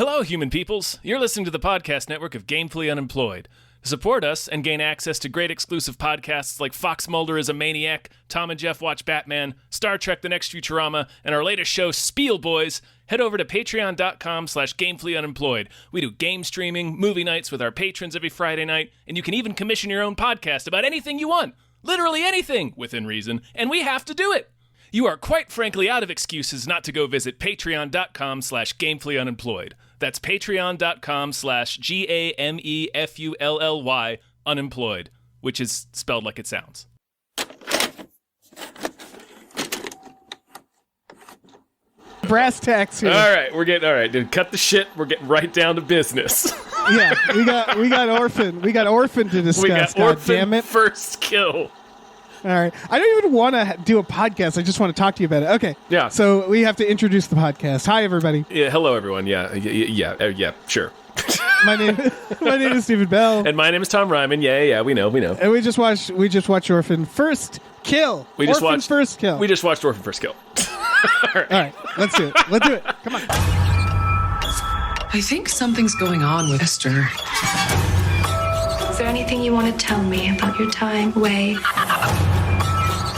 Hello, human peoples. You're listening to the podcast network of Gamefully Unemployed. To support us and gain access to great exclusive podcasts like Fox Mulder is a Maniac, Tom and Jeff Watch Batman, Star Trek The Next Futurama, and our latest show, Spiel Boys, head over to patreon.com/gamefullyunemployed. We do game streaming, movie nights with our patrons every Friday night, and you can even commission your own podcast about anything you want. Literally anything, within reason, and we have to do it. You are quite frankly out of excuses not to go visit patreon.com/gamefullyunemployed. That's patreon.com/GAMEFULLY unemployed, which is spelled like it sounds. Brass tacks here. All right, dude, cut the shit. We're getting right down to business. Yeah, we got Orphan. We got Orphan to discuss. We got God Orphan damn it. First Kill. All right. I don't even want to do a podcast. I just want to talk to you about it. Okay. Yeah. So we have to introduce the podcast. Hi, everybody. Yeah. Hello, everyone. Yeah. Sure. My name is Stephen Bell, and my name is Tom Ryman. Yeah. We know. And we just watched Orphan First Kill. We just watched First Kill. We just watched Orphan First Kill. All right. Let's do it. Come on. I think something's going on with Esther. Is there anything you want to tell me about your time away?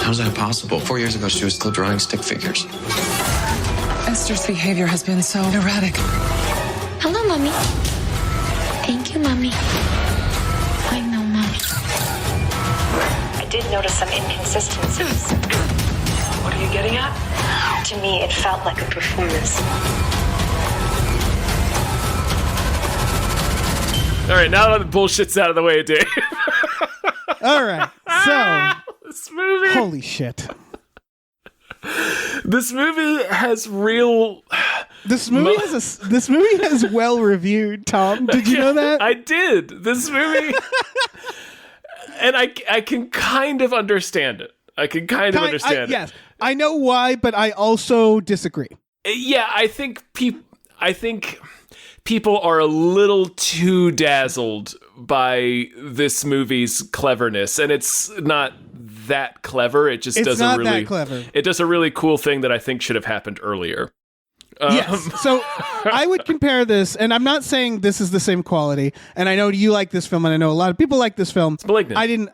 How's that possible? 4 years ago, she was still drawing stick figures. Esther's behavior has been so erratic. Hello, Mommy. Thank you, Mommy. I know, Mommy. I did notice some inconsistencies. What are you getting at? To me, it felt like a performance. All right, now that the bullshit's out of the way, Dave. All right. So, this movie. Holy shit. This movie has real. This movie has well reviewed. Tom, did you know that? I did. This movie, and I can kind of understand it. Yes, I know why, but I also disagree. Yeah, I think people are a little too dazzled by this movie's cleverness, and it's not that clever. It just does a really cool thing that I think should have happened earlier. Yes. So I would compare this, and I'm not saying this is the same quality, and I know you like this film, and I know a lot of people like this film. It's Malignant. I didn't.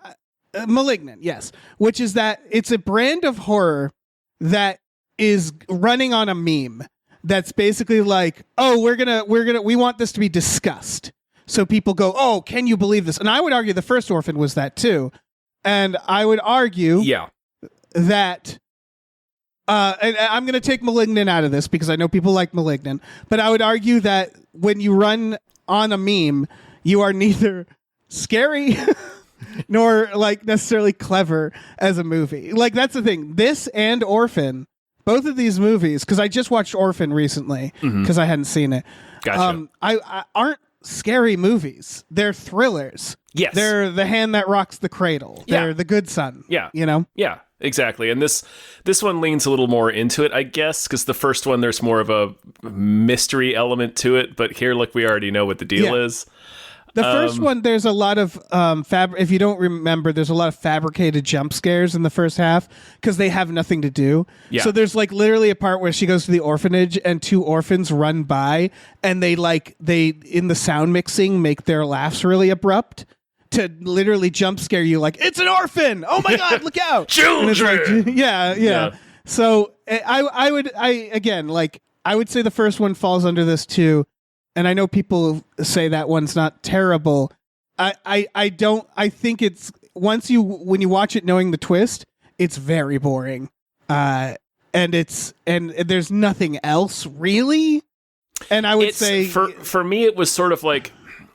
Malignant, yes. Which is that it's a brand of horror that is running on a meme. That's basically like, oh, we want this to be discussed. So people go, oh, can you believe this? And I would argue the first Orphan was that too. And I would argue that, and I'm going to take Malignant out of this because I know people like Malignant, but I would argue that when you run on a meme, you are neither scary nor like necessarily clever as a movie. Like that's the thing. This and Orphan, both of these movies, because I just watched Orphan recently because I hadn't seen it. Gotcha. I aren't scary movies. They're thrillers. Yes. They're The Hand That Rocks the Cradle. They're The Good Son. Yeah. You know? Yeah, exactly. And this one leans a little more into it, I guess, because the first one, there's more of a mystery element to it. But here, look, we already know what the deal is. The first one, there's a lot of if you don't remember, there's a lot of fabricated jump scares in the first half because they have nothing to do. Yeah. So there's like literally a part where she goes to the orphanage and two orphans run by and they in the sound mixing make their laughs really abrupt to literally jump scare you like, it's an orphan! Oh my God, look out! Children! Like, yeah. So I would say the first one falls under this too. And I know people say that one's not terrible. I think it's when you watch it knowing the twist, it's very boring. And there's nothing else really. And I would say for me, it was sort of like,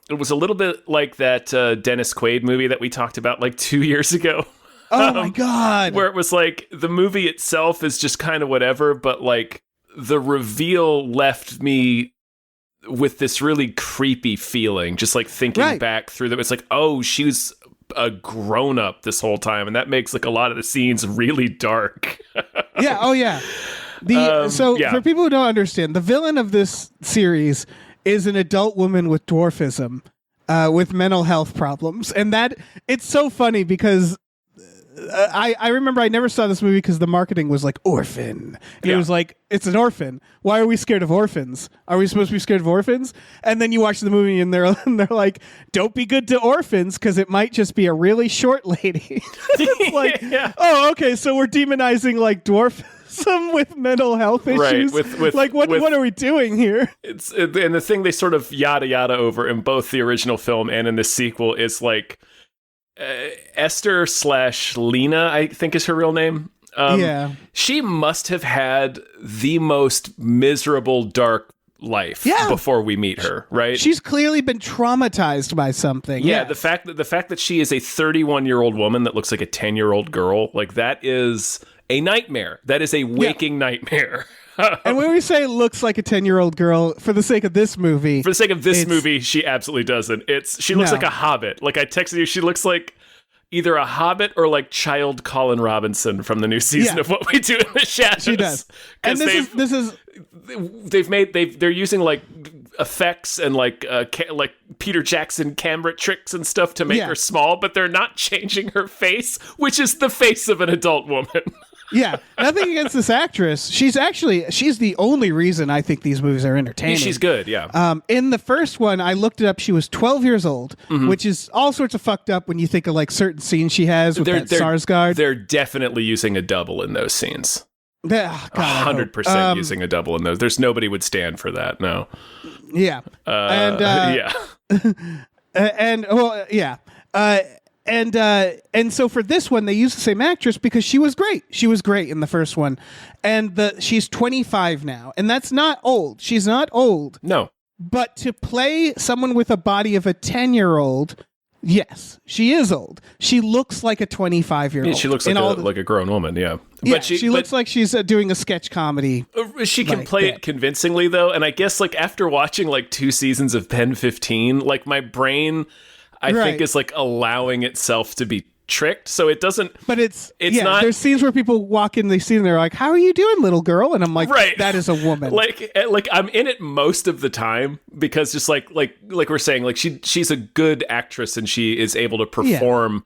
it was a little bit like that Dennis Quaid movie that we talked about like 2 years ago. Oh my God. Where it was like the movie itself is just kind of whatever, but like the reveal left me with this really creepy feeling, just like thinking back through them. It's like, oh, she was a grown up this whole time, and that makes like a lot of the scenes really dark. Yeah. Oh yeah. For people who don't understand, the villain of this series is an adult woman with dwarfism, with mental health problems, and that it's so funny because I remember I never saw this movie because the marketing was like orphan. And it was like, it's an orphan. Why are we scared of orphans? Are we supposed to be scared of orphans? And then you watch the movie and they're like, don't be good to orphans because it might just be a really short lady. It's like, oh, okay, so we're demonizing like dwarfism with mental health issues. Right, with like what are we doing here? And the thing they sort of yada over in both the original film and in the sequel is like Esther / Lena, I think is her real name. She must have had the most miserable, dark life before we meet her, right? She's clearly been traumatized by something. Yeah, the fact that she is a 31-year-old woman that looks like a 10-year-old girl, like that is a nightmare. That is a waking nightmare. And when we say looks like a 10-year-old girl, for the sake of this movie... For the sake of this movie, she absolutely doesn't. She looks like a hobbit. Like I texted you, she looks like either a hobbit or like child Colin Robinson from the new season of What We Do in the Shadows. She does. And they're using like effects and like Peter Jackson camera tricks and stuff to make her small, but they're not changing her face, which is the face of an adult woman. Yeah, nothing against this actress. She's the only reason I think these movies are entertaining. She's good, yeah. In the first one, I looked it up. She was 12 years old, which is all sorts of fucked up when you think of like certain scenes she has with that Sarsgaard. They're definitely using a double in those scenes. 100% using a double in those. There's nobody would stand for that. No. Yeah. And so for this one, they used the same actress because she was great. She was great in the first one. And she's 25 now. And that's not old. She's not old. No. But to play someone with a body of a 10-year-old, yes, she is old. She looks like a 25-year-old. Yeah, she looks like a grown woman, yeah. Yeah, but she looks like she's doing a sketch comedy. She can play it convincingly, though. And I guess like after watching like 2 seasons of Pen 15, like my brain... I think is like allowing itself to be tricked, so it doesn't. But it's not. There's scenes where people walk in, they see, and they're like, "How are you doing, little girl?" And I'm like, "That is a woman." Like I'm in it most of the time because just like we're saying, like she's a good actress and she is able to perform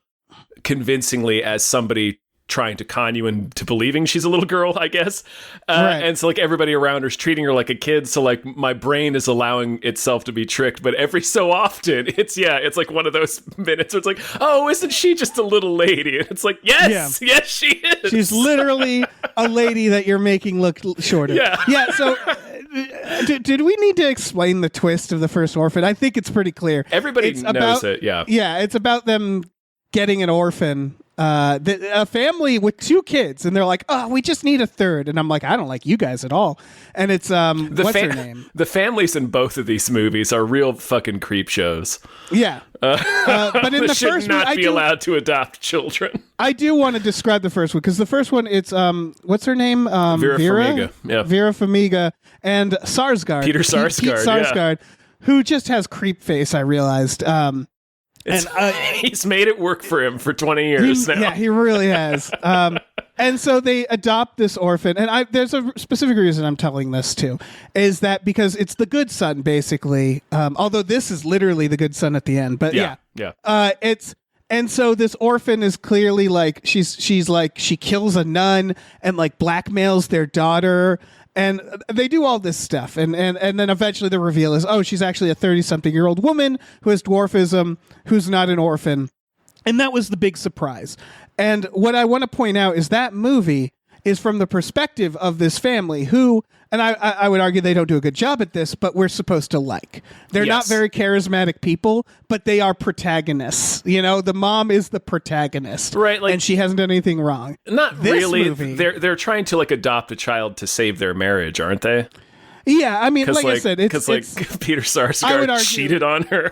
convincingly as somebody trying to con you into believing she's a little girl, I guess. And so like everybody around her is treating her like a kid. So like my brain is allowing itself to be tricked. But every so often it's like one of those minutes where it's like, oh, isn't she just a little lady? And it's like, yes, she is. She's literally a lady that you're making look shorter. Yeah. So did we need to explain the twist of the first Orphan? I think it's pretty clear. Everybody knows it. Yeah. Yeah. It's about them getting an orphan. A family with 2 kids, and they're like, "Oh, we just need a third." And I'm like, "I don't like you guys at all." And it's what's her name? The families in both of these movies are real fucking creep shows. Yeah, but in the should first not one, be allowed to adopt children. I do want to describe the first one because the first one, it's what's her name? Vera Farmiga. Yeah, Vera Farmiga and Sarsgaard. Peter Sarsgaard. Pete Sarsgaard, who just has creep face. I realized. He's made it work for him for 20 years now. Yeah, he really has. And so they adopt this orphan. And there's a specific reason I'm telling this too, is that because it's the good son, basically. Although this is literally the good son at the end. But yeah. And so this orphan is clearly like, she's like, she kills a nun and like blackmails their daughter. And they do all this stuff. And then eventually the reveal is, oh, she's actually a 30-something-year-old woman who has dwarfism, who's not an orphan. And that was the big surprise. And what I want to point out is that movie is from the perspective of this family who, and I would argue they don't do a good job at this, but we're supposed to like. They're not very charismatic people, but they are protagonists. You know, the mom is the protagonist. Right. Like, and she hasn't done anything wrong. Not this really. Movie, they're trying to like adopt a child to save their marriage, aren't they? Yeah, I mean, like I said, it's Peter Sarsgaard cheated on her.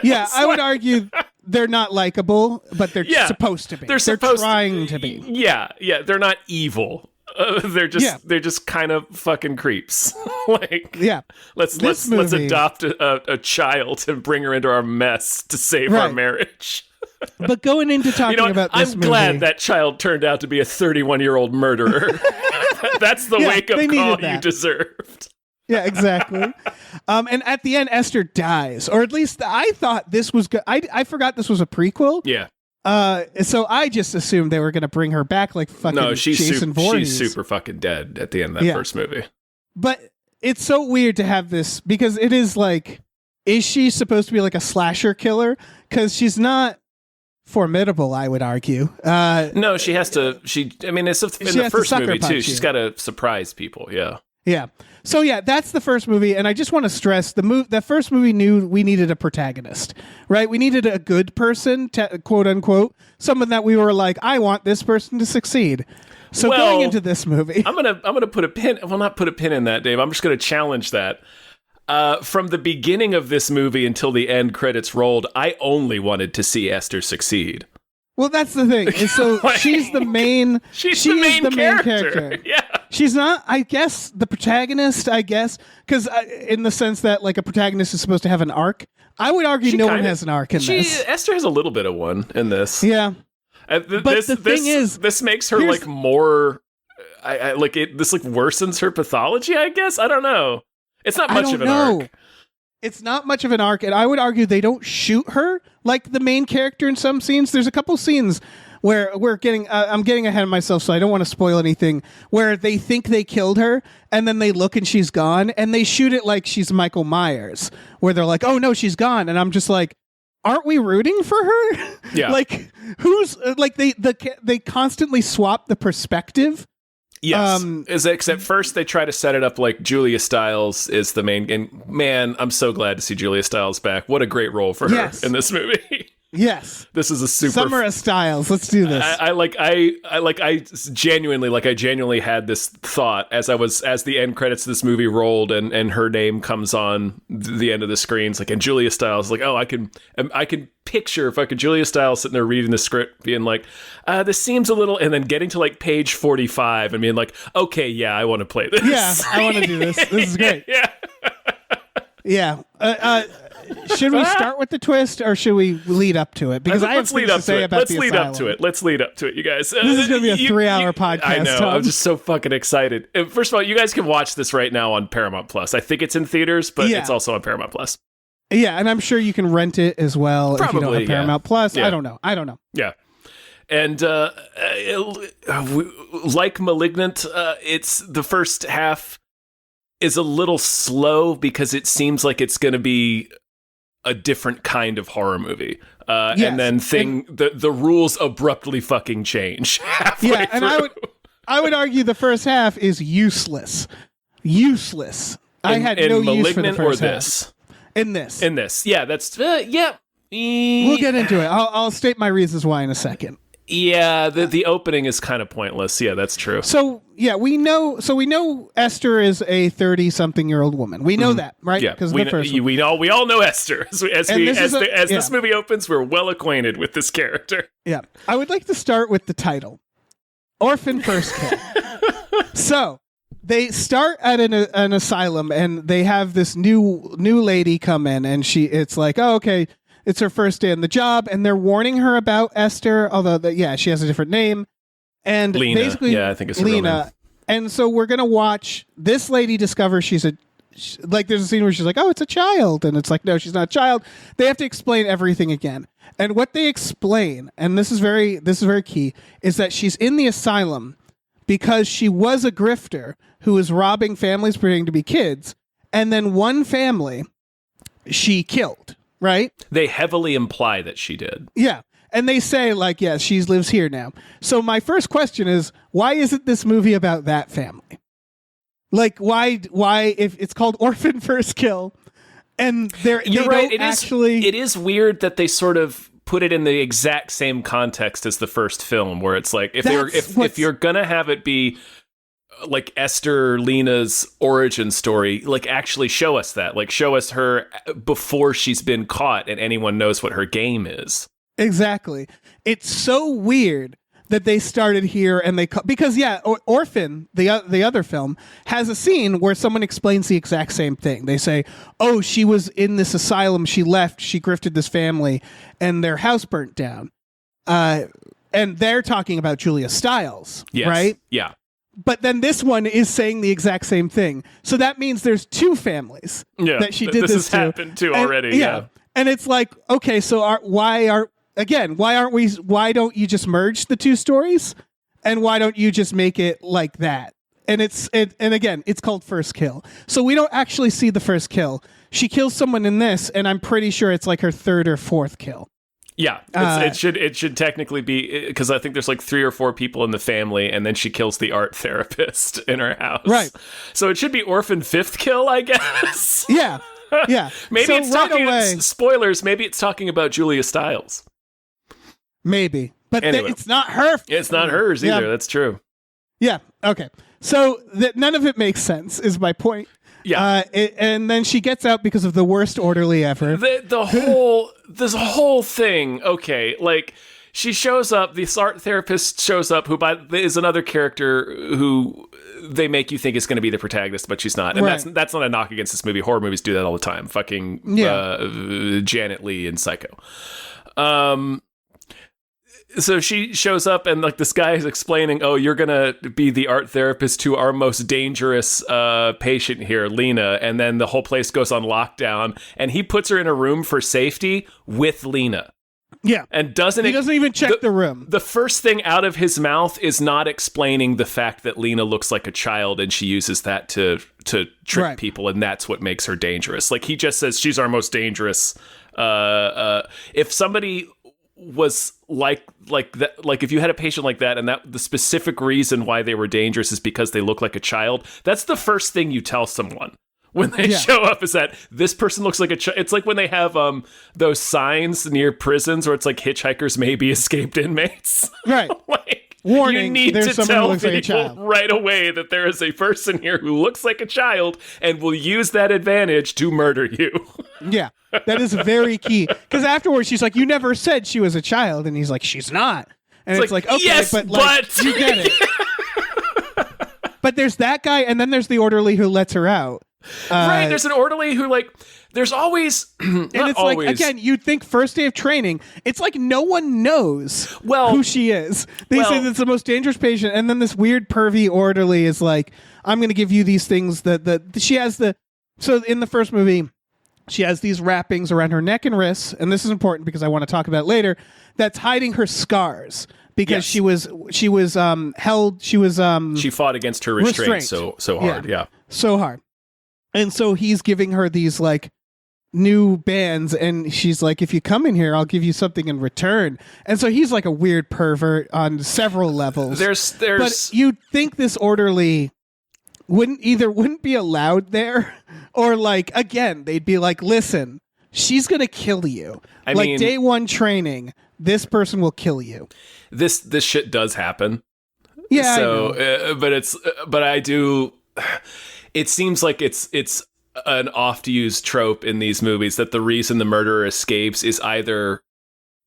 Yeah, I would argue they're not likable, but they're supposed to be. They're trying to be. Yeah, they're not evil. They're just kind of fucking creeps. Let's adopt a child and bring her into our mess to save our marriage. But going into talking about this I'm glad that child turned out to be a 31-year-old murderer. That's the wake-up call you deserved. Yeah, exactly. And at the end, Esther dies. Or at least I thought this was good. I forgot this was a prequel. Yeah. So I just assumed they were going to bring her back like fucking Jason Voorhees. She's super fucking dead at the end of that first movie. But it's so weird to have this because it is like, is she supposed to be like a slasher killer? Because she's not formidable, I would argue. No, she has to. I mean, it's in the first movie too. She's got to surprise people. Yeah. Yeah. So yeah, that's the first movie, and I just want to stress that first movie knew we needed a protagonist, right? We needed a good person, quote unquote, someone that we were like, I want this person to succeed. So going into this movie, I'm gonna put a pin. Well, not put a pin in that, Dave. I'm just gonna challenge that. From the beginning of this movie until the end credits rolled, I only wanted to see Esther succeed. Well, that's the thing. And so she's the main. She's the main character. Yeah. She's not, I guess, the protagonist. I guess because in the sense that like a protagonist is supposed to have an arc. I would argue no one has an arc in this. Esther has a little bit of one in this. Yeah. But the thing is, this makes her like more. This like worsens her pathology. I guess I don't know. It's not much of an arc. It's not much of an arc, and I would argue they don't shoot her like the main character in some scenes. There's a couple scenes where I'm getting ahead of myself, so I don't want to spoil anything, where they think they killed her, and then they look and she's gone, and they shoot it like she's Michael Myers, where they're like, oh no, she's gone, and I'm just like, aren't we rooting for her? Yeah. Like, who's, like, they constantly swap the perspective. Yes, except first they try to set it up like Julia Stiles is the main, and man, I'm so glad to see Julia Stiles back. What a great role for her in this movie. Yes, this is a super Summer of Stiles. Let's do this. I genuinely had this thought as the end credits of this movie rolled and her name comes on the end of the screens, like, and Julia Stiles, like, oh, I can picture fucking Julia Stiles sitting there reading the script, being like, this seems a little, and then getting to like page 45 and being like, okay, yeah, I want to play this. Yeah, I want to do this. This is great. Yeah. Yeah. Should we start with the twist or should we lead up to it? Because I have things to say about the asylum. Let's lead up to it, you guys. This is going to be a 3-hour podcast. I know. Tom. I'm just so fucking excited. First of all, you guys can watch this right now on Paramount Plus. I think it's in theaters, but it's also on Paramount Plus. Yeah, and I'm sure you can rent it as well. Probably, if you don't have Paramount Plus. Yeah. I don't know. Yeah. And like Malignant, it's the first half is a little slow because it seems like it's going to be a different kind of horror movie. And then the rules abruptly fucking change halfway and through. I would argue the first half is useless. I had no use for the first half. In this. Yeah, that's yeah. We'll get into it. I'll state my reasons why in a second. Yeah, the opening is kind of pointless. Yeah, that's true. So we know Esther is a 30-something-year-old woman. We know that, right? Yeah, because we all know Esther. As this movie opens, we're well acquainted with this character. Yeah, I would like to start with the title, Orphan First Kill. So they start at an asylum, and they have this new lady come in, and it's like, oh, okay. It's her first day on the job, and they're warning her about Esther, although, she has a different name. And Lena. basically, I think it's her real name. And so we're going to watch this lady discover there's a scene where she's like, oh, it's a child. And it's like, no, she's not a child. They have to explain everything again. And what they explain, and this is very key, is that she's in the asylum because she was a grifter who was robbing families pretending to be kids. And then one family she killed. Right? They heavily imply that she did. Yeah. And they say, like, yeah, she lives here now. So my first question is, why isn't this movie about that family? Like, why if it's called Orphan First Kill, and you're right, it is weird that they sort of put it in the exact same context as the first film, where it's like, if you're gonna have it be like Esther Lena's origin story, like actually show us that, like show us her before she's been caught and anyone knows what her game is. Exactly. It's so weird that they started here and because Orphan, the other film, has a scene where someone explains the exact same thing. They say, oh, she was in this asylum, she left, she grifted this family, and their house burnt down. And they're talking about Julia Stiles, right? Yeah. But then this one is saying the exact same thing. So that means there's two families that she did this has to. Happened to already. Yeah. And it's like, okay, so why are again, why don't you just merge the two stories? And why don't you just make it like that? And again, it's called First Kill. So we don't actually see the first kill. She kills someone in this, and I'm pretty sure it's like her third or fourth kill. Yeah, it should technically be, because I think there's like 3 or 4 people in the family, and then she kills the art therapist in her house. Right. So it should be Orphan fifth kill, I guess. Yeah. Yeah. Maybe so it's talking away, spoilers. Maybe it's talking about Julia Stiles. Maybe, but anyway, it's not her. It's not hers either. That's true. Yeah. Okay. So none of it makes sense. Is my point. Yeah. And then she gets out because of the worst orderly ever. This whole thing. Okay, like she shows up. This art therapist shows up, who is another character who they make you think is going to be the protagonist, but she's not. And that's not a knock against this movie. Horror movies do that all the time. Fucking Janet Leigh in Psycho. So she shows up, and like this guy is explaining, "Oh, you're gonna be the art therapist to our most dangerous patient here, Lena." And then the whole place goes on lockdown, and he puts her in a room for safety with Lena. Yeah, and he doesn't even check the room. The first thing out of his mouth is not explaining the fact that Lena looks like a child, and she uses that to trick people, and that's what makes her dangerous. Like he just says she's our most dangerous. If somebody was like that, like if you had a patient like that, and that the specific reason why they were dangerous is because they look like a child, that's the first thing you tell someone when they show up, is that this person looks like a child. It's like when they have those signs near prisons where it's like hitchhikers may be escaped inmates. Right. Like, warning, you need there's to someone tell who looks like a people child right away that there is a person here who looks like a child and will use that advantage to murder you. Yeah, that is very key. Because afterwards, she's like, "You never said she was a child," and he's like, "She's not." And it's like, okay, yes, but you get it. But there's that guy, and then there's the orderly who lets her out. Right, there's an orderly who, like, there's always, and it's always, like, again, you'd think first day of training, it's like no one knows who she is. They say that's the most dangerous patient, and then this weird pervy orderly is like, I'm going to give you these things that she has so in the first movie, she has these wrappings around her neck and wrists, and this is important because I want to talk about it later, that's hiding her scars. Because she was held, she fought against her restraint so hard, so hard. And so he's giving her these like new bands, and she's like, "If you come in here, I'll give you something in return." And so he's like a weird pervert on several levels. But you'd think this orderly wouldn't be allowed there, or like, again, they'd be like, "Listen, she's gonna kill you. I mean, day one training, this person will kill you." This shit does happen. Yeah. So, but I do. It seems like it's an oft-used trope in these movies that the reason the murderer escapes is either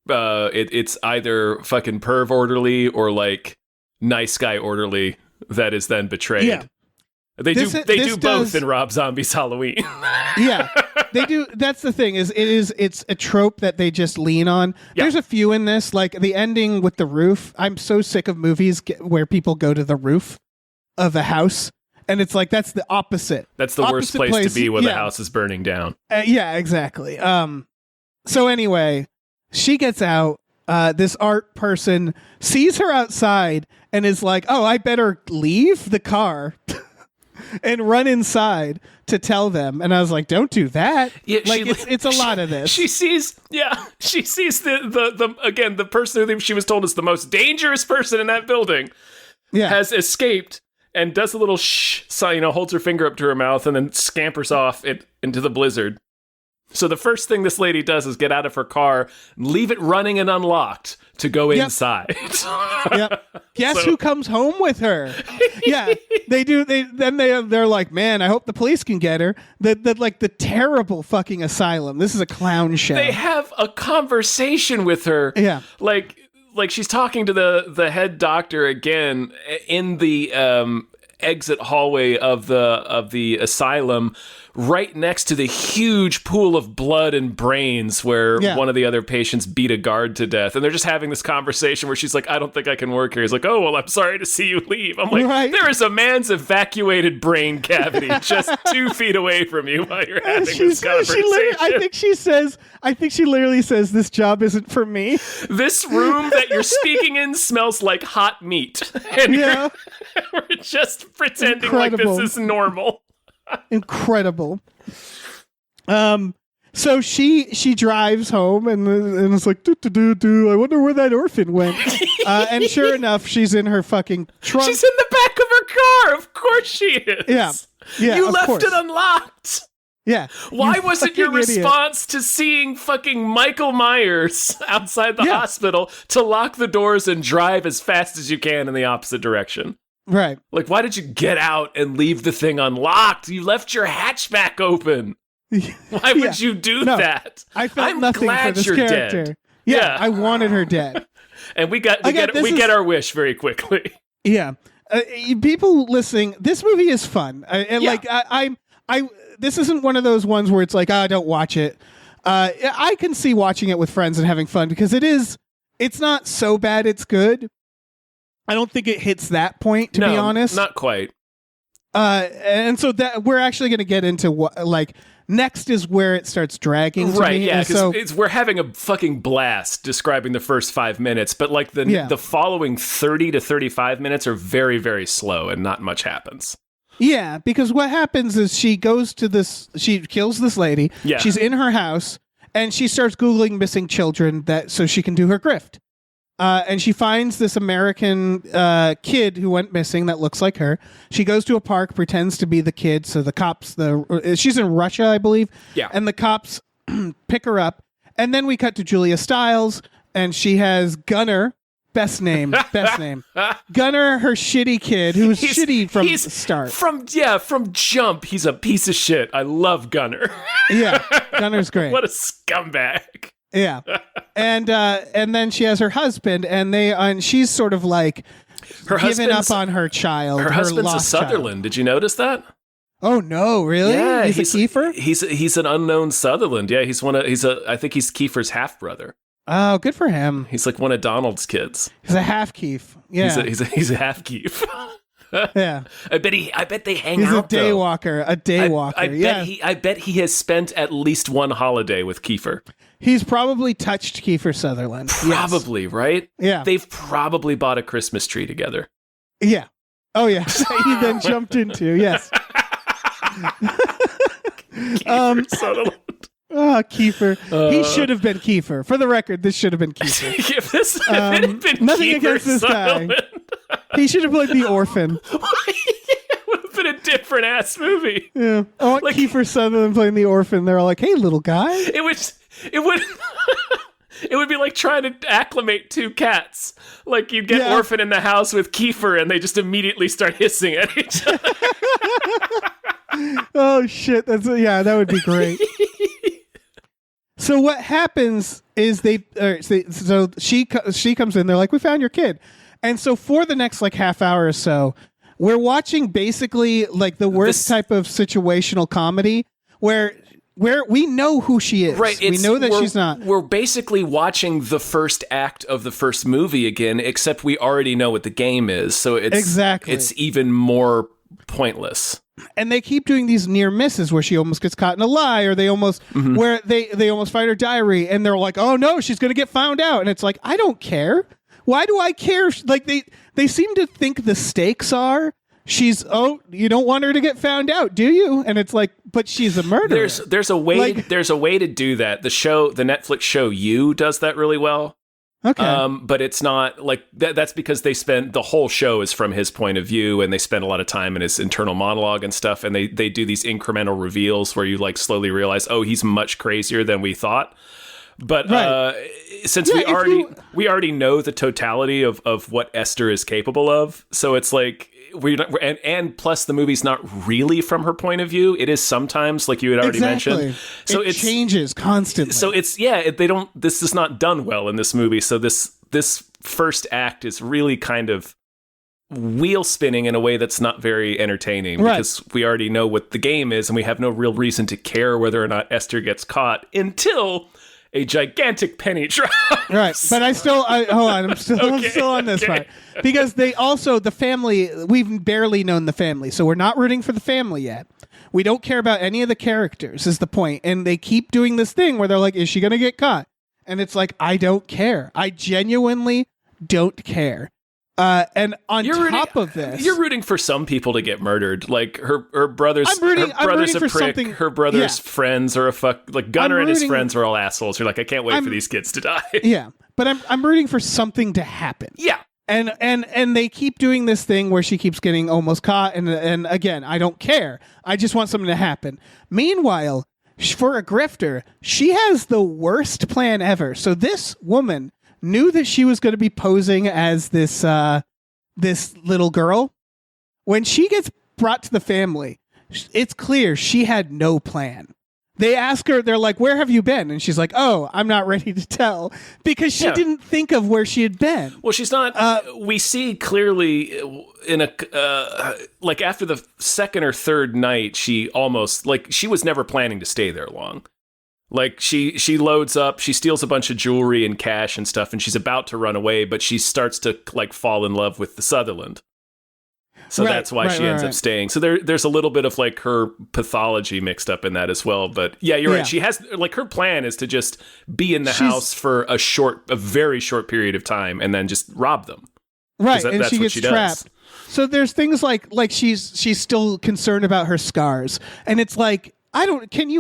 it's either fucking perv orderly or like nice guy orderly that is then betrayed. Yeah. They do both in Rob Zombie's Halloween. Yeah, they do. That's the thing it's a trope that they just lean on. Yeah. There's a few in this, like the ending with the roof. I'm so sick of movies where people go to the roof of a house. And it's like, that's the opposite. That's the worst place to be when the house is burning down. Yeah, exactly. So anyway, she gets out. This art person sees her outside and is like, "Oh, I better leave the car and run inside to tell them." And I was like, "Don't do that." Yeah, like it's a lot of this. She sees the person who she was told is the most dangerous person in that building has escaped. And does a little shh sign, holds her finger up to her mouth and then scampers off into the blizzard. So the first thing this lady does is get out of her car, leave it running and unlocked to go inside. Yep. Guess who comes home with her? Yeah, they do. They're like, "Man, I hope the police can get her." The terrible fucking asylum. This is a clown show. They have a conversation with her. Yeah, like she's talking to the head doctor again in the exit hallway of the asylum, right next to the huge pool of blood and brains where one of the other patients beat a guard to death. And they're just having this conversation where she's like, I don't think I can work here. He's like, oh, well, I'm sorry to see you leave. I'm like, there is a man's evacuated brain cavity just 2 feet away from you while you're having this conversation. I think she literally says, this job isn't for me. This room that you're speaking in smells like hot meat. And we're just pretending like this is normal. Incredible. So she drives home and it's like, I wonder where that orphan went. And sure enough, she's in her fucking trunk. She's in the back of her car. Of course she is. Yeah. You left it unlocked. Yeah. Why wasn't your response to seeing fucking Michael Myers outside the hospital to lock the doors and drive as fast as you can in the opposite direction? Right. Like, why did you get out and leave the thing unlocked? You left your hatchback open. Why would you do that? I felt nothing for this character. Dead. Yeah, I wanted her dead. And we get our wish very quickly. Yeah. People listening, this movie is fun. This isn't one of those ones where it's like, don't watch it. I can see watching it with friends and having fun because it's not so bad it's good. I don't think it hits that point, to be honest. Not quite. And so that we're actually going to get into what, like, next is where it starts dragging. Right, yeah, because we're having a fucking blast describing the first 5 minutes, but like the following 30 to 35 minutes are very, very slow and not much happens. Yeah, because what happens is she kills this lady. Yeah. She's in her house and she starts Googling missing children so she can do her grift. And she finds this American kid who went missing that looks like her. She goes to a park, pretends to be the kid. So the cops, she's in Russia, I believe. Yeah. And the cops pick her up. And then we cut to Julia Stiles, and she has Gunnar. Best name. Gunnar, her shitty kid, who's shitty from the start. From jump, he's a piece of shit. I love Gunnar. Yeah, Gunnar's great. What a scumbag. Yeah, and then she has her husband, and she's sort of like giving up on her child. Her husband's a lost Sutherland. Child. Did you notice that? Oh no, really? Yeah, he's a Kiefer. He's an unknown Sutherland. Yeah, I think he's Kiefer's half brother. Oh, good for him. He's like one of Donald's kids. He's a half Keef. Yeah, he's a half Keef. Yeah, I bet they hang he's out. He's a daywalker. A daywalker. I bet he has spent at least one holiday with Kiefer. He's probably touched Kiefer Sutherland. Probably, yes. Right? Yeah. They've probably bought a Christmas tree together. Yeah. Oh, yeah. He then jumped into, yes. Kiefer Sutherland. Oh, Kiefer. He should have been Kiefer. For the record, this should have been Kiefer. If it had been nothing Kiefer against this Sutherland. guy. He should have played the orphan. It would have been a different ass movie. Yeah. I want Kiefer Sutherland playing the orphan. They're all like, hey, little guy. It would be like trying to acclimate 2 cats. Like you'd get Orphan in the house with Kiefer and they just immediately start hissing at each other. Oh shit. That would be great. So what happens is she comes in, they're like, we found your kid. And so for the next like half hour or so, we're watching basically like the worst type of situational comedy where we know who she is. Right. We know that she's not. We're basically watching the first act of the first movie again, except we already know what the game is. So it's even more pointless. And they keep doing these near misses where she almost gets caught in a lie, or they almost where they almost find her diary, and they're like, "Oh no, she's going to get found out." And it's like, I don't care. Why do I care? Like they seem to think the stakes are you don't want her to get found out, do you? And it's like, but she's a murderer. There's a way to do that. The Netflix show You does that really well. Okay. But it's not like that's because the whole show is from his point of view, and they spend a lot of time in his internal monologue and stuff, and they do these incremental reveals where you like slowly realize, oh, he's much crazier than we thought. But since we already know the totality of what Esther is capable of, so it's like and plus the movie's not really from her point of view. It is sometimes, like you had already mentioned. So it changes constantly. So this is not done well in this movie. So this first act is really kind of wheel spinning in a way that's not very entertaining because we already know what the game is and we have no real reason to care whether or not Esther gets caught until a gigantic penny drops. Right. But hold on. I'm still on this part. Because the family, we've barely known the family. So we're not rooting for the family yet. We don't care about any of the characters is the point. And they keep doing this thing where they're like, is she going to get caught? And it's like, I don't care. I genuinely don't care. And on top of this, you're rooting for some people to get murdered. Like her brother's, I'm rooting a prick. something, her brother's friends are like Gunnar and his friends are all assholes. You're like, I can't wait for these kids to die. Yeah, but I'm rooting for something to happen. Yeah, and they keep doing this thing where she keeps getting almost caught. And again, I don't care. I just want something to happen. Meanwhile, for a grifter, she has the worst plan ever. So this woman knew that she was going to be posing as this little girl. When she gets brought to the family, it's clear she had no plan. They ask her, they're like, where have you been? And she's like, oh, I'm not ready to tell, because she didn't think of where she had been. Well, she's not. We see clearly in like after the second or third night, she almost, like, she was never planning to stay there long. Like she loads up, she steals a bunch of jewelry and cash and stuff, and she's about to run away, but she starts to like fall in love with the Sutherland. So that's why she ends up staying. So there's a little bit of like her pathology mixed up in that as well. But yeah, you're right. She has, like, her plan is to just be in the house for a very short period of time and then just rob them. Right, and she gets trapped. So there's things like she's still concerned about her scars, and it's like, Can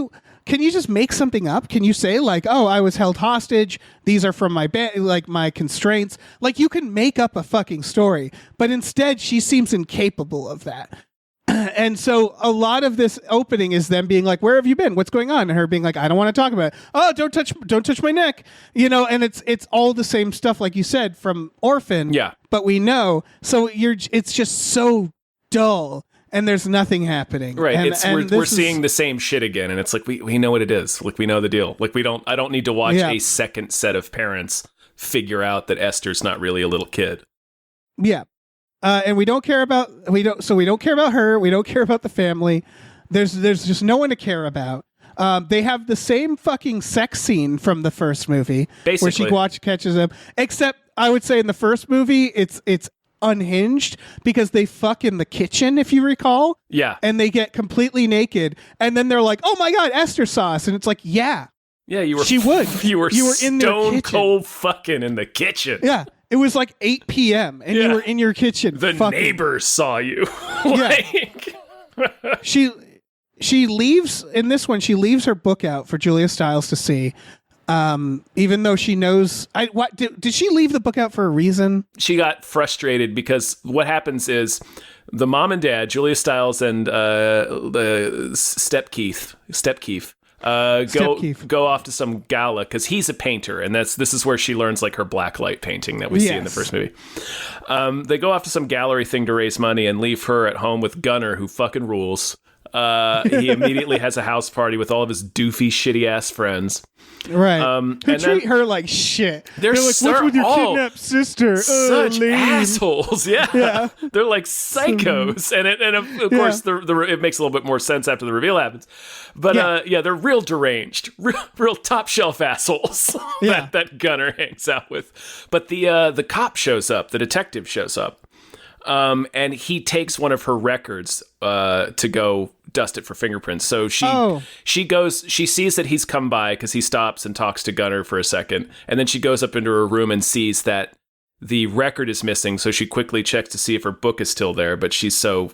you just make something up? Can you say like, oh, I was held hostage. These are from my constraints. Like, you can make up a fucking story, but instead she seems incapable of that. And so a lot of this opening is them being like, where have you been? What's going on? And her being like, I don't want to talk about it. Oh, don't touch my neck. And it's all the same stuff, like you said, from Orphan. Yeah. But we know. So it's just so dull. And there's nothing happening. Right. We're seeing the same shit again. And it's like, we know what it is. Like, we know the deal. Like, I don't need to watch a second set of parents figure out that Esther's not really a little kid. Yeah. And we don't care about her. We don't care about the family. There's just no one to care about. They have the same fucking sex scene from the first movie. Basically. Where she catches him. Except I would say in the first movie, it's unhinged because they fuck in the kitchen, if you recall. Yeah. And they get completely naked, and then they're like, oh my god, Esther sauce. And it's like, yeah, you were you were in stone cold fucking in the kitchen. Yeah, it was like 8 p.m. and you were in your kitchen. The neighbors saw you. She leaves in this one. She leaves her book out for Julia Stiles to see. Even though she knows, did she leave the book out for a reason? She got frustrated because what happens is the mom and dad, Julia Stiles and the Stepkeith, go off to some gala because he's a painter, and this is where she learns like her blacklight painting that we see in the first movie. They go off to some gallery thing to raise money and leave her at home with Gunnar, who fucking rules. He immediately has a house party with all of his doofy, shitty ass friends. Right. Who treat her like shit. They're like, what's with your kidnapped sister? Such assholes. Yeah. They're like psychos. And of course, it makes a little bit more sense after the reveal happens. But they're real deranged, real top shelf assholes that Gunnar hangs out with. But the cop shows up, the detective shows up. And he takes one of her records to go dust it for fingerprints. So she goes, she sees that he's come by because he stops and talks to Gunnar for a second. And then she goes up into her room and sees that the record is missing. So she quickly checks to see if her book is still there. But she's so...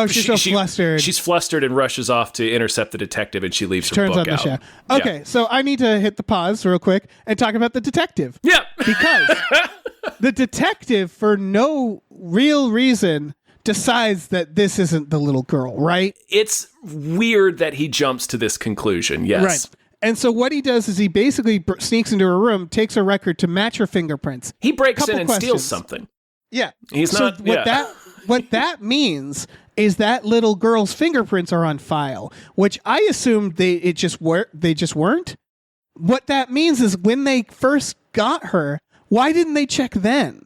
she's so flustered. She's flustered and rushes off to intercept the detective, and she leaves her book out. Okay, so I need to hit the pause real quick and talk about the detective. Yeah. Because the detective, for no real reason, decides that this isn't the little girl, right? It's weird that he jumps to this conclusion, yes. Right. And so what he does is he basically sneaks into her room, takes her record to match her fingerprints. He breaks in and steals something. Yeah. What that means is that little girl's fingerprints are on file, which I assumed they just weren't. What that means is when they first got her, why didn't they check then?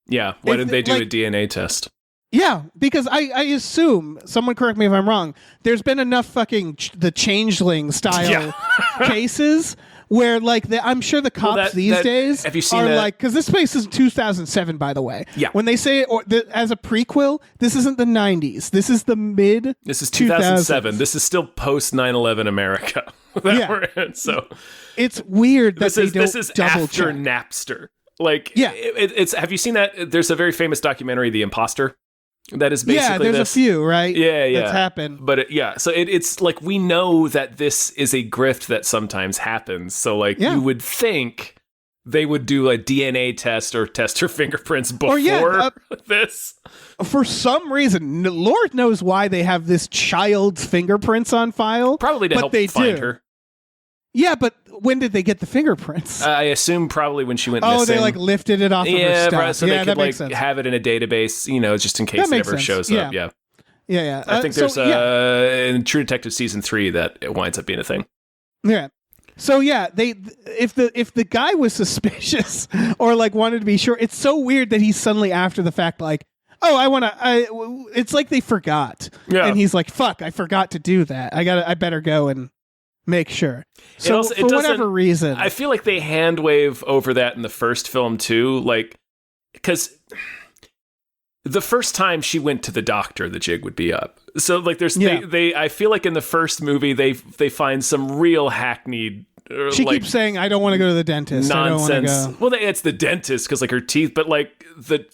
Yeah. Why didn't they do a DNA test? Yeah, because I assume, someone correct me if I'm wrong, there's been enough fucking the Changeling style cases where like I'm sure the cops these days have you seen are like, because this space is 2007, by the way. Yeah. When they say as a prequel, this isn't the 90s. This is the mid. This is 2007. This is still post 9/11 America that we're in. So it's weird that this is double after check. Napster. Like, it's. Have you seen that? There's a very famous documentary, The Imposter. That is basically there's a few, right? Yeah. That's happened. But so it's like we know that this is a grift that sometimes happens. So like you would think they would do a DNA test or test her fingerprints before this. For some reason, Lord knows why they have this child's fingerprints on file. Probably to help find her. Yeah, but when did they get the fingerprints? I assume probably when she went missing. Oh, they like lifted it off of her stuff. Right, so they could like have it in a database, just in case it ever shows up. Yeah. I think there's in True Detective season 3 that it winds up being a thing. Yeah. So if the guy was suspicious or like wanted to be sure, it's so weird that he's suddenly after the fact like, oh, it's like they forgot. Yeah. And he's like, fuck, I forgot to do that. I better go and make sure. So for whatever reason, I feel like they hand wave over that in the first film too, like because the first time she went to the doctor, the jig would be up. So like they I feel like in the first movie they find some real hackneyed. She keeps saying, "I don't want to go to the dentist." Nonsense. I don't want to go. Well, it's the dentist because like her teeth, but like the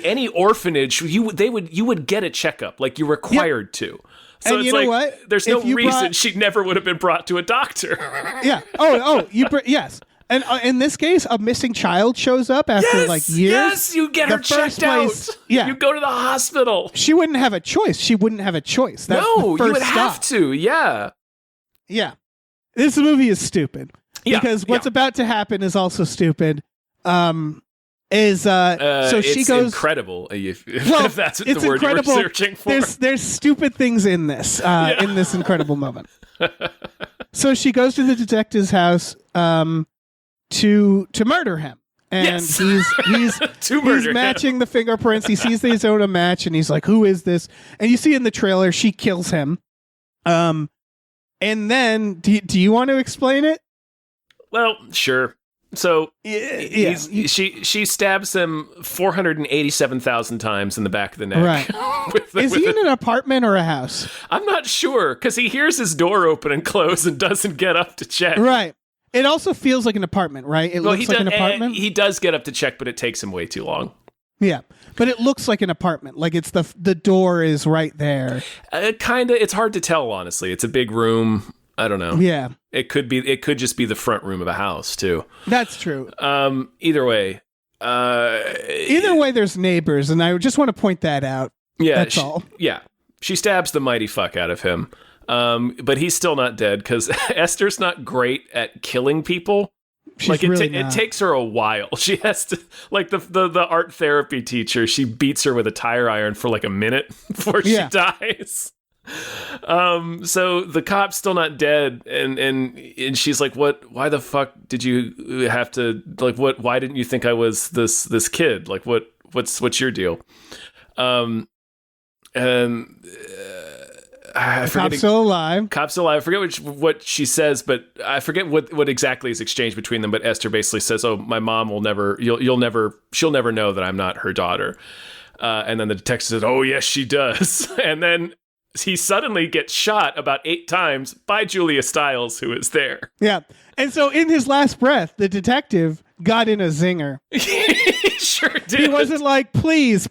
any orphanage you would get a checkup, like you're required to. So and it's you know what? There's no reason she never would have been brought to a doctor. Yeah. Yes. And in this case, a missing child shows up after like years. Yes, you get her checked out. Yeah. You go to the hospital. She wouldn't have a choice. That's no, the first you would stop. have to. Yeah. Yeah. This movie is stupid. Yeah. Because what's about to happen is also stupid. So she goes incredible if that's it's the word incredible. You were searching for. There's stupid things in this in this incredible moment. So she goes to the detective's house to murder him, and he's matching the fingerprints. He sees that he's own a match, and he's like, "Who is this?" And you see in the trailer she kills him. And then do you want to explain it? Well, sure. So she stabs him 487,000 times in the back of the neck. Right. Is he in an apartment or a house? I'm not sure because he hears his door open and close and doesn't get up to check. Right. It also feels like an apartment, right? It looks like an apartment. He does get up to check, but it takes him way too long. Yeah, but it looks like an apartment. Like it's the door is right there. Kind of. It's hard to tell, honestly. It's a big room. I don't know. Yeah. It could just be the front room of a house too. That's true. Either way, there's neighbors, and I just want to point that out. Yeah. That's all. Yeah. She stabs the mighty fuck out of him. But he's still not dead because Esther's not great at killing people. She's like it takes her a while. She has to, like the art therapy teacher, she beats her with a tire iron for like a minute before she dies. So the cop's still not dead, and she's like, "What? Why the fuck did you have to like? What? Why didn't you think I was this kid? Like, what's your deal?" Cop's still alive. Cop's still alive. I forget what she says, but I forget what exactly is exchanged between them. But Esther basically says, "Oh, my mom will never. She'll never know that I'm not her daughter." And then the detective says, "Oh, yes, she does." And then he suddenly gets shot about 8 times by Julia Stiles, who is there. Yeah. And so in his last breath, the detective got in a zinger. He sure did. He wasn't like, please,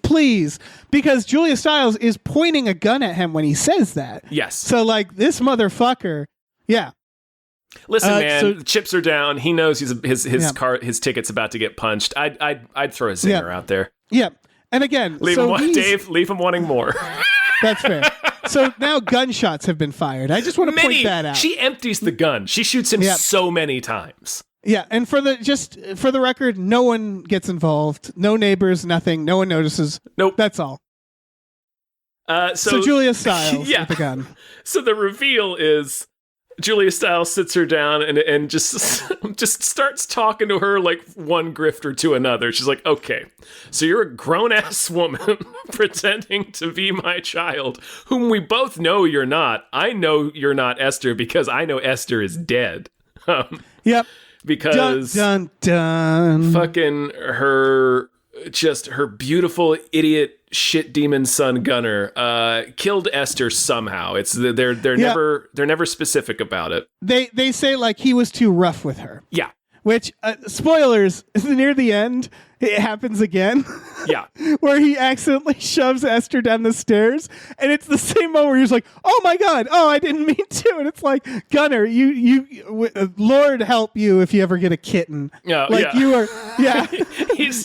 because Julia Stiles is pointing a gun at him when he says that. Yes. So like this motherfucker, yeah. Listen, man, the chips are down. He knows his ticket's about to get punched. I'd throw a zinger out there. Yeah. And again, leave him wanting more. That's fair. So now gunshots have been fired. I just want to point that out. She empties the gun. She shoots him so many times. Yeah, and for the record, no one gets involved. No neighbors, nothing. No one notices. Nope. That's all. So Julia Stiles with the gun. So the reveal is Julia Stiles sits her down and just starts talking to her like one grifter to another. She's like, okay, so you're a grown-ass woman pretending to be my child, whom we both know you're not. I know you're not Esther because I know Esther is dead. Yep. Because dun, dun, dun. fucking her beautiful idiot shit demon son Gunnar killed Esther somehow. It's they're never specific about it. They say like he was too rough with her. Yeah. Which spoilers, near the end it happens again. Yeah. Where he accidentally shoves Esther down the stairs, and it's the same moment where he's like, "Oh my god, oh I didn't mean to," and it's like, Gunnar, Lord help you if you ever get a kitten. You are,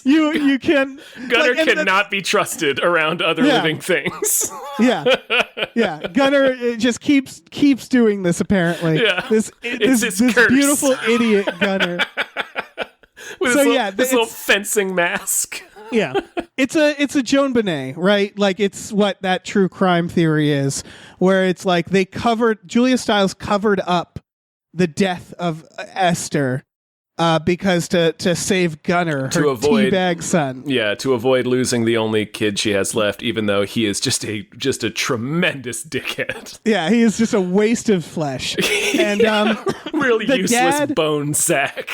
you can. Gunnar cannot be trusted around other living things. Yeah. Gunnar just keeps doing this apparently. Yeah, this beautiful idiot Gunnar. With this little fencing mask. Yeah. It's a Joan Benet, right? Like it's what that true crime theory is, where it's like Julia Stiles covered up the death of Esther because to save Gunnar, her teabag son. Yeah, to avoid losing the only kid she has left, even though he is just a tremendous dickhead. Yeah, he is just a waste of flesh. And really useless bone sack.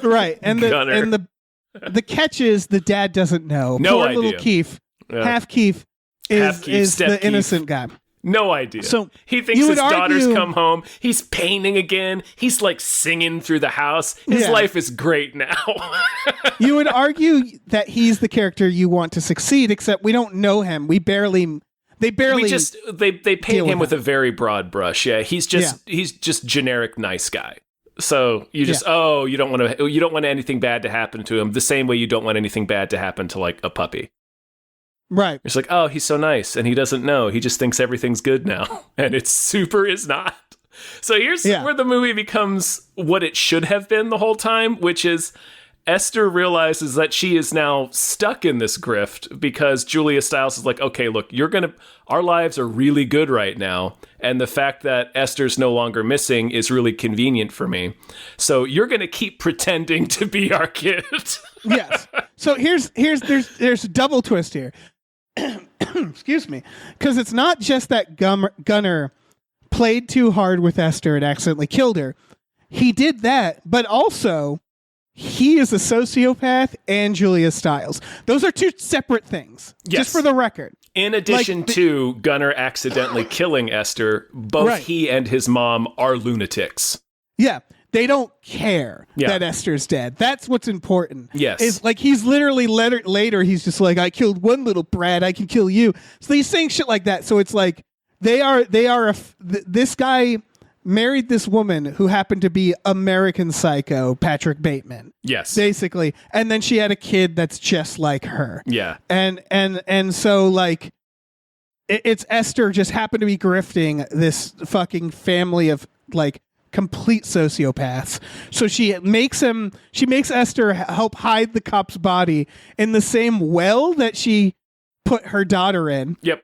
Right. And the catch is the dad doesn't know. No Poor idea. Little Keith, half Keith is the innocent guy. No idea. So he thinks his daughter's come home. He's painting again. He's like singing through the house. His life is great now. You would argue that he's the character you want to succeed, except we don't know him. They barely they paint him with a very broad brush. Yeah, he's just generic nice guy. So you just you don't want anything bad to happen to him the same way you don't want anything bad to happen to like a puppy. Right. It's like, oh, he's so nice and he doesn't know. He just thinks everything's good now. And it's super is not. So here's where the movie becomes what it should have been the whole time, which is Esther realizes that she is now stuck in this grift because Julia Stiles is like, okay, look, our lives are really good right now. And the fact that Esther's no longer missing is really convenient for me. So you're going to keep pretending to be our kid. Yes. So there's a double twist here. Excuse me. Because it's not just that Gunnar played too hard with Esther and accidentally killed her. He did that, but also he is a sociopath and Julia Stiles. Those are two separate things. Yes. Just for the record. In addition to Gunnar accidentally killing Esther, both he and his mom are lunatics. Yeah. They don't care that Esther's dead. That's what's important. Yes. Is like he's literally later he's just like, I killed one little brat, I can kill you. So he's saying shit like that. So it's like this guy married this woman who happened to be American Psycho, Patrick Bateman. Yes. Basically. And then she had a kid that's just like her. Yeah. And so like it's Esther just happened to be grifting this fucking family of like complete sociopaths. So she makes Esther help hide the cop's body in the same well that she put her daughter in. Yep.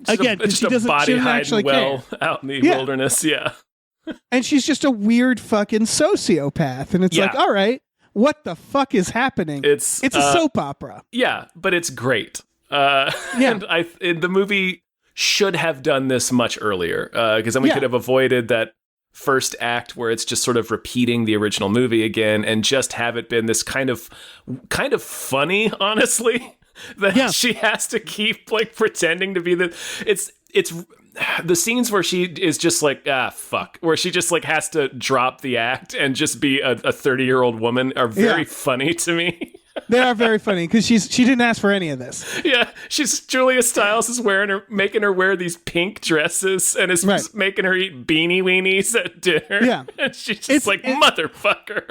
She doesn't body hiding actually well care. out in the wilderness. Yeah. And she's just a weird fucking sociopath. And it's like, all right, what the fuck is happening? It's a soap opera. Yeah, but it's great. And the movie should have done this much earlier, because then we could have avoided that first act where it's just sort of repeating the original movie again and just have it been this kind of funny, honestly, that she has to keep like pretending to be it's the scenes where she is just like, fuck, where she just like has to drop the act and just be a 30-year-old woman are very funny to me. They are very funny because she didn't ask for any of this. Yeah, Julia Stiles is making her wear these pink dresses and is making her eat beanie weenies at dinner. Yeah, and she's just motherfucker.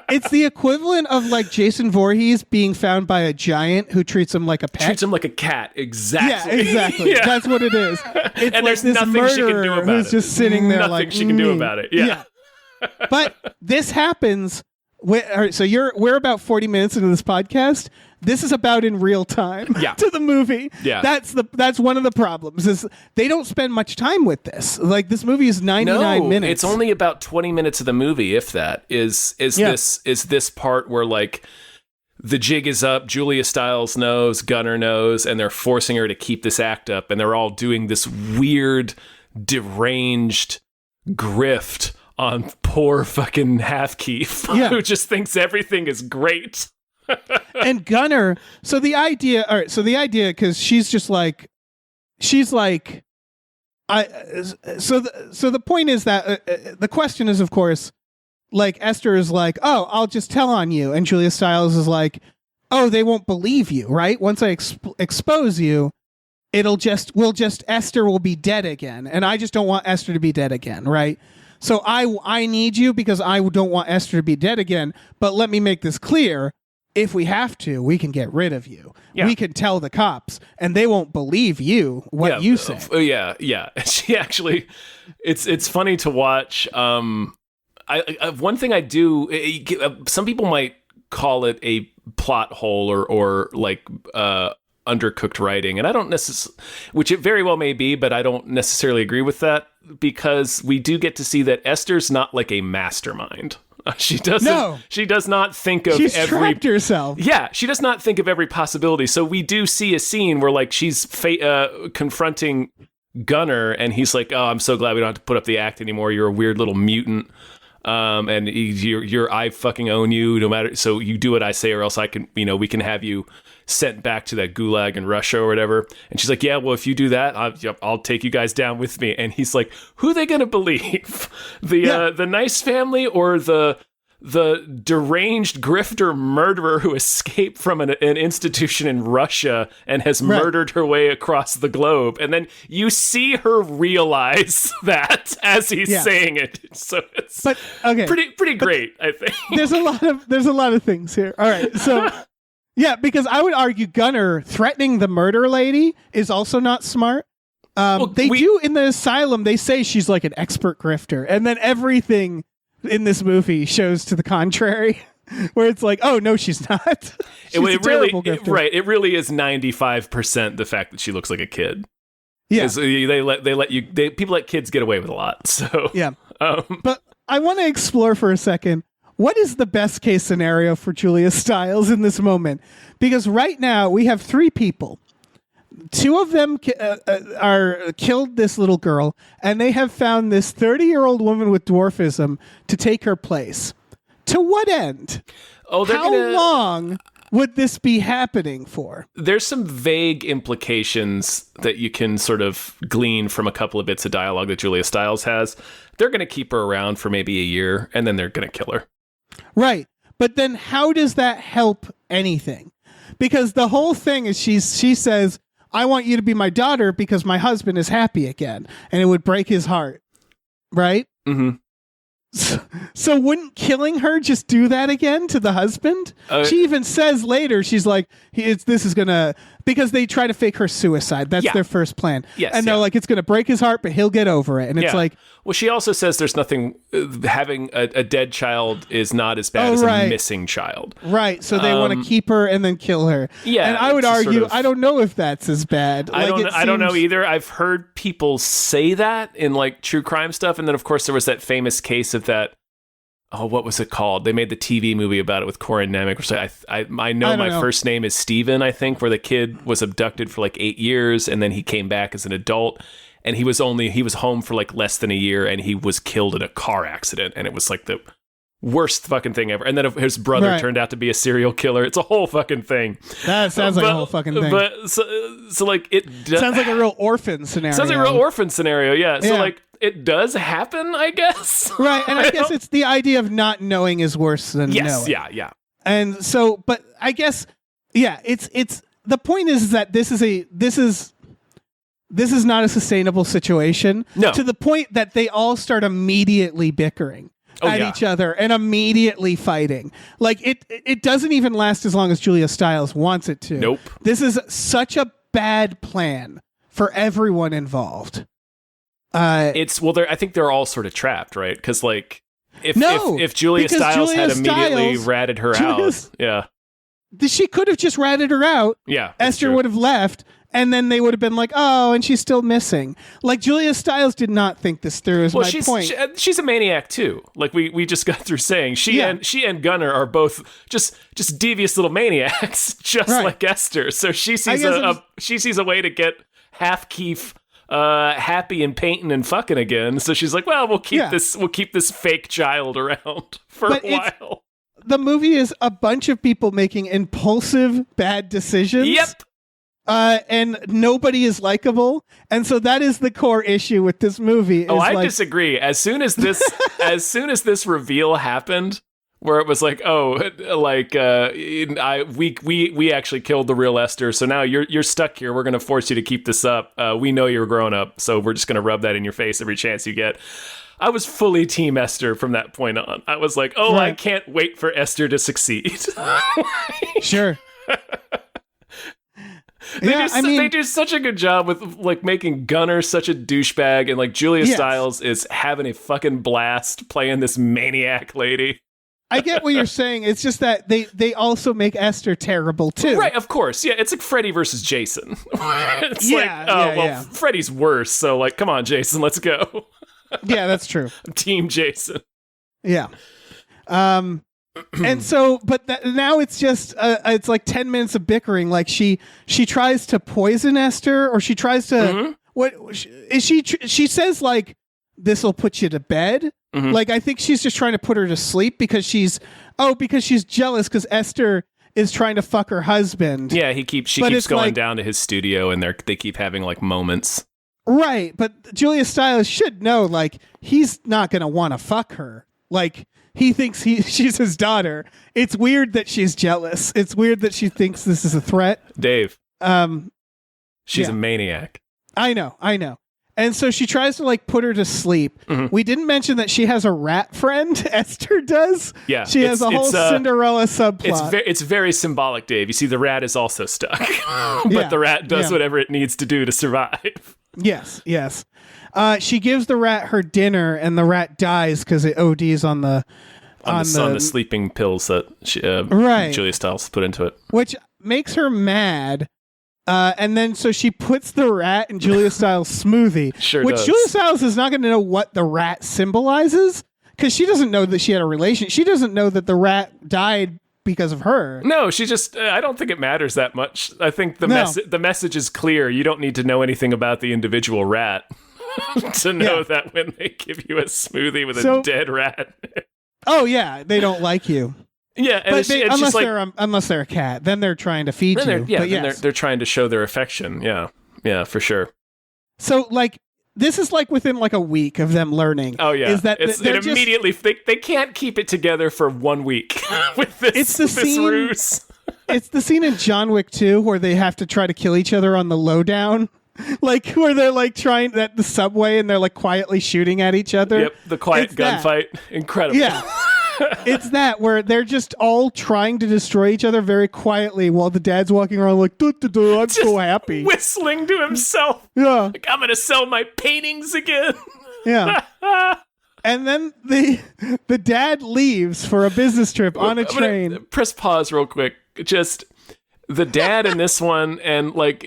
It's the equivalent of like Jason Voorhees being found by a giant who treats him like a pet. Treats him like a cat. Exactly. Yeah, exactly. Yeah. That's what it is. It's and like there's nothing she can do about who's it. Just sitting there nothing she can do about it. Yeah. But this happens. So we're about 40 minutes into this podcast. this is about in real time to the movie. Yeah. That's one of the problems is they don't spend much time with this. Like this movie is 99 minutes. It's only about 20 minutes of the movie, if that. Is this part where like the jig is up, Julia Stiles knows, Gunnar knows, and they're forcing her to keep this act up, and they're all doing this weird, deranged grift on poor fucking Halfkeef, who just thinks everything is great. And Gunnar, so the idea, because the point is that the question is, of course, like Esther is like, oh, I'll just tell on you, and Julia Stiles is like, oh, they won't believe you, right? Once I expose you, Esther will be dead again, and I just don't want Esther to be dead again, right? So I need you because I don't want Esther to be dead again, but let me make this clear. If we have to, we can get rid of you. Yeah. We can tell the cops, and they won't believe you you say. Yeah. She actually, it's funny to watch. One thing I do, some people might call it a plot hole or like undercooked writing, and I don't necessarily, which it very well may be, but I don't necessarily agree with that, because we do get to see that Esther's not like a mastermind. She doesn't. No. She does not think of she's trapped herself. Yeah, she does not think of every possibility. So we do see a scene where like she's confronting Gunnar, and he's like, "Oh, I'm so glad we don't have to put up the act anymore. You're a weird little mutant, and I fucking own you no matter. So you do what I say, or else I can, we can have you sent back to that gulag in Russia or whatever." And she's like, "Yeah, well, if you do that, I'll take you guys down with me." And he's like, "Who are they gonna believe? The nice family or the deranged grifter murderer who escaped from an institution in Russia and has murdered her way across the globe?" And then you see her realize that as he's saying it. So it's pretty great, I think. There's a lot of things here. All right, so. Yeah, because I would argue Gunnar threatening the murder lady is also not smart. Do in the asylum, they say she's like an expert grifter, and then everything in this movie shows to the contrary, where it's like, oh no, she's not. She's a terrible grifter. It really is 95% the fact that she looks like a kid. Yeah, people let kids get away with a lot. So yeah, but I want to explore for a second. What is the best case scenario for Julia Stiles in this moment? Because right now we have three people. Two of them are killed this little girl, and they have found this 30-year-old woman with dwarfism to take her place. To what end? How long would this be happening for? There's some vague implications that you can sort of glean from a couple of bits of dialogue that Julia Stiles has. They're going to keep her around for maybe a year, and then they're going to kill her. Right. But then how does that help anything? Because the whole thing is she says, I want you to be my daughter because my husband is happy again. And it would break his heart. Right? Mm-hmm. So wouldn't killing her just do that again to the husband? She even says later, she's like, this is going to... Because they try to fake her suicide. That's their first plan. Yes, and they're like, it's going to break his heart, but he'll get over it. And it's like... Well, she also says there's nothing... having a dead child is not as bad as a missing child. Right. So they want to keep her and then kill her. Yeah. And I would argue, I don't know if that's as bad. I don't know either. I've heard people say that in like true crime stuff. And then, of course, there was that famous case of that... Oh, what was it called? They made the TV movie about it with Corin Nemec. Which I know my first name is Steven, I think, where the kid was abducted for like 8 years and then he came back as an adult and he was home for like less than a year and he was killed in a car accident. And it was like the worst fucking thing ever. And then his brother turned out to be a serial killer. It's a whole fucking thing. That sounds like a whole fucking thing. But so like it sounds like a real Orphan scenario. Sounds like a real Orphan scenario. Yeah. So like, it does happen, I guess. Right, and I guess it's the idea of not knowing is worse than knowing. Yeah. And so, but I guess, it's the point is that this is not a sustainable situation. No. To the point that they all start immediately bickering at each other and immediately fighting. Like it doesn't even last as long as Julia Stiles wants it to. Nope. This is such a bad plan for everyone involved. I think they're all sort of trapped, right? Because like if Julia Stiles had immediately ratted her out, she could have just ratted her out. Yeah, Esther true. would have left, and then they would have been like, oh, and she's still missing. Like, Julia Stiles did not think this through, is my point. She's a maniac too. Like we just got through saying, she and Gunnar are both just devious little maniacs, just like Esther. So she sees a way to get half Keef happy and painting and fucking again. So she's like, well, we'll keep this fake child around for a while. The movie is a bunch of people making impulsive, bad decisions. Yep. And nobody is likable. And so that is the core issue with this movie. I disagree. As soon as this reveal happened, where it was like, we actually killed the real Esther, so now you're stuck here. We're going to force you to keep this up. We know you're grown up, so we're just going to rub that in your face every chance you get. I was fully Team Esther from that point on. I was like, I can't wait for Esther to succeed. Sure. They do such a good job with like making Gunnar such a douchebag, and like Julia Stiles is having a fucking blast playing this maniac lady. I get what you're saying. It's just that they also make Esther terrible too. Right, of course. Yeah, it's like Freddy versus Jason. It's Freddy's worse, so like, come on, Jason, let's go. Yeah, that's true. I'm Team Jason. Yeah. And so, but now it's just, it's like 10 minutes of bickering. Like she tries to poison Esther, or she tries to, she says like, this'll put you to bed. Mm-hmm. Like, I think she's just trying to put her to sleep because she's jealous because Esther is trying to fuck her husband. Yeah, she keeps going down to his studio, and they keep having like moments. Right, but Julia Stiles should know, like, he's not going to want to fuck her. Like, he thinks she's his daughter. It's weird that she's jealous. It's weird that she thinks this is a threat. Dave. She's a maniac. I know. And so she tries to, like, put her to sleep. Mm-hmm. We didn't mention that she has a rat friend. Esther does. Yeah. She has a whole Cinderella subplot. It's very symbolic, Dave. You see, the rat is also stuck. But the rat does whatever it needs to do to survive. Yes. She gives the rat her dinner, and the rat dies because it ODs on the sleeping pills that Julia Stiles put into it, which makes her mad. And then so she puts the rat in Julia Stiles' smoothie, which does. Julia Stiles is not going to know what the rat symbolizes because she doesn't know that she had a relation. She doesn't know that the rat died because of her. No, she just, I don't think it matters that much. I think the message is clear. You don't need to know anything about the individual rat to know that when they give you a smoothie with a dead rat. Oh yeah, they don't like you. Yeah, and but unless they're a cat, then they're trying to feed you. They're trying to show their affection. Yeah, for sure. So like, this is like within like a week of them learning. Oh yeah, immediately they can't keep it together for 1 week with this. It's the ruse. It's the scene in John Wick 2 where they have to try to kill each other on the lowdown. Like where they're like trying at the subway and they're like quietly shooting at each other. Yep, the quiet gunfight. Incredible. Yeah. It's that where they're just all trying to destroy each other very quietly while the dad's walking around like, I'm so happy. Whistling to himself. Yeah. Like, I'm going to sell my paintings again. Yeah. And then the dad leaves for a business trip on a train. Press pause real quick. Just the dad in this one, and like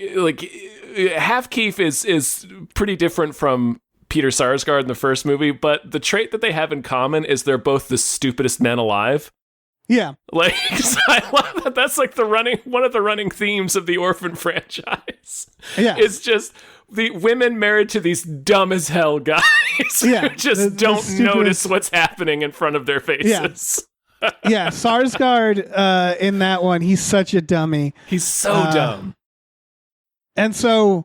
Half Keef is pretty different from Peter Sarsgaard in the first movie, but the trait that they have in common is they're both the stupidest men alive. Yeah. Like, I love that. That's like one of the running themes of the Orphan franchise. Yeah. It's just the women married to these dumb as hell guys who just don't notice what's happening in front of their faces. Yeah, Sarsgaard in that one, he's such a dummy. He's so dumb. And so,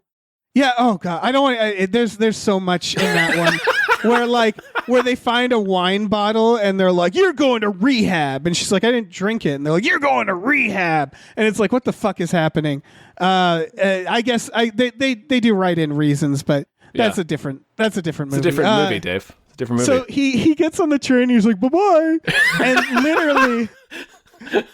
yeah, oh god, I don't want. There's so much in that one where they find a wine bottle and they're like, "You're going to rehab," and she's like, "I didn't drink it," and they're like, "You're going to rehab," and it's like, what the fuck is happening? I guess they do write in reasons, but that's a different movie. It's a different movie, Dave. It's a different movie. So he gets on the train. He's like, "Bye-bye," and literally,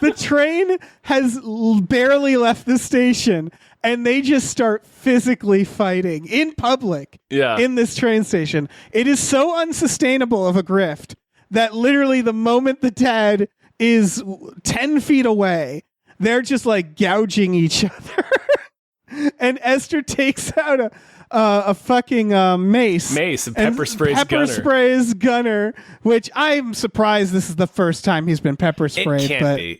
the train has barely left the station. And they just start physically fighting in public in this train station. It is so unsustainable of a grift that literally the moment the dad is 10 feet away, they're just like gouging each other. And Esther takes out a fucking mace. Mace and pepper sprays Gunner, which I'm surprised this is the first time he's been pepper sprayed.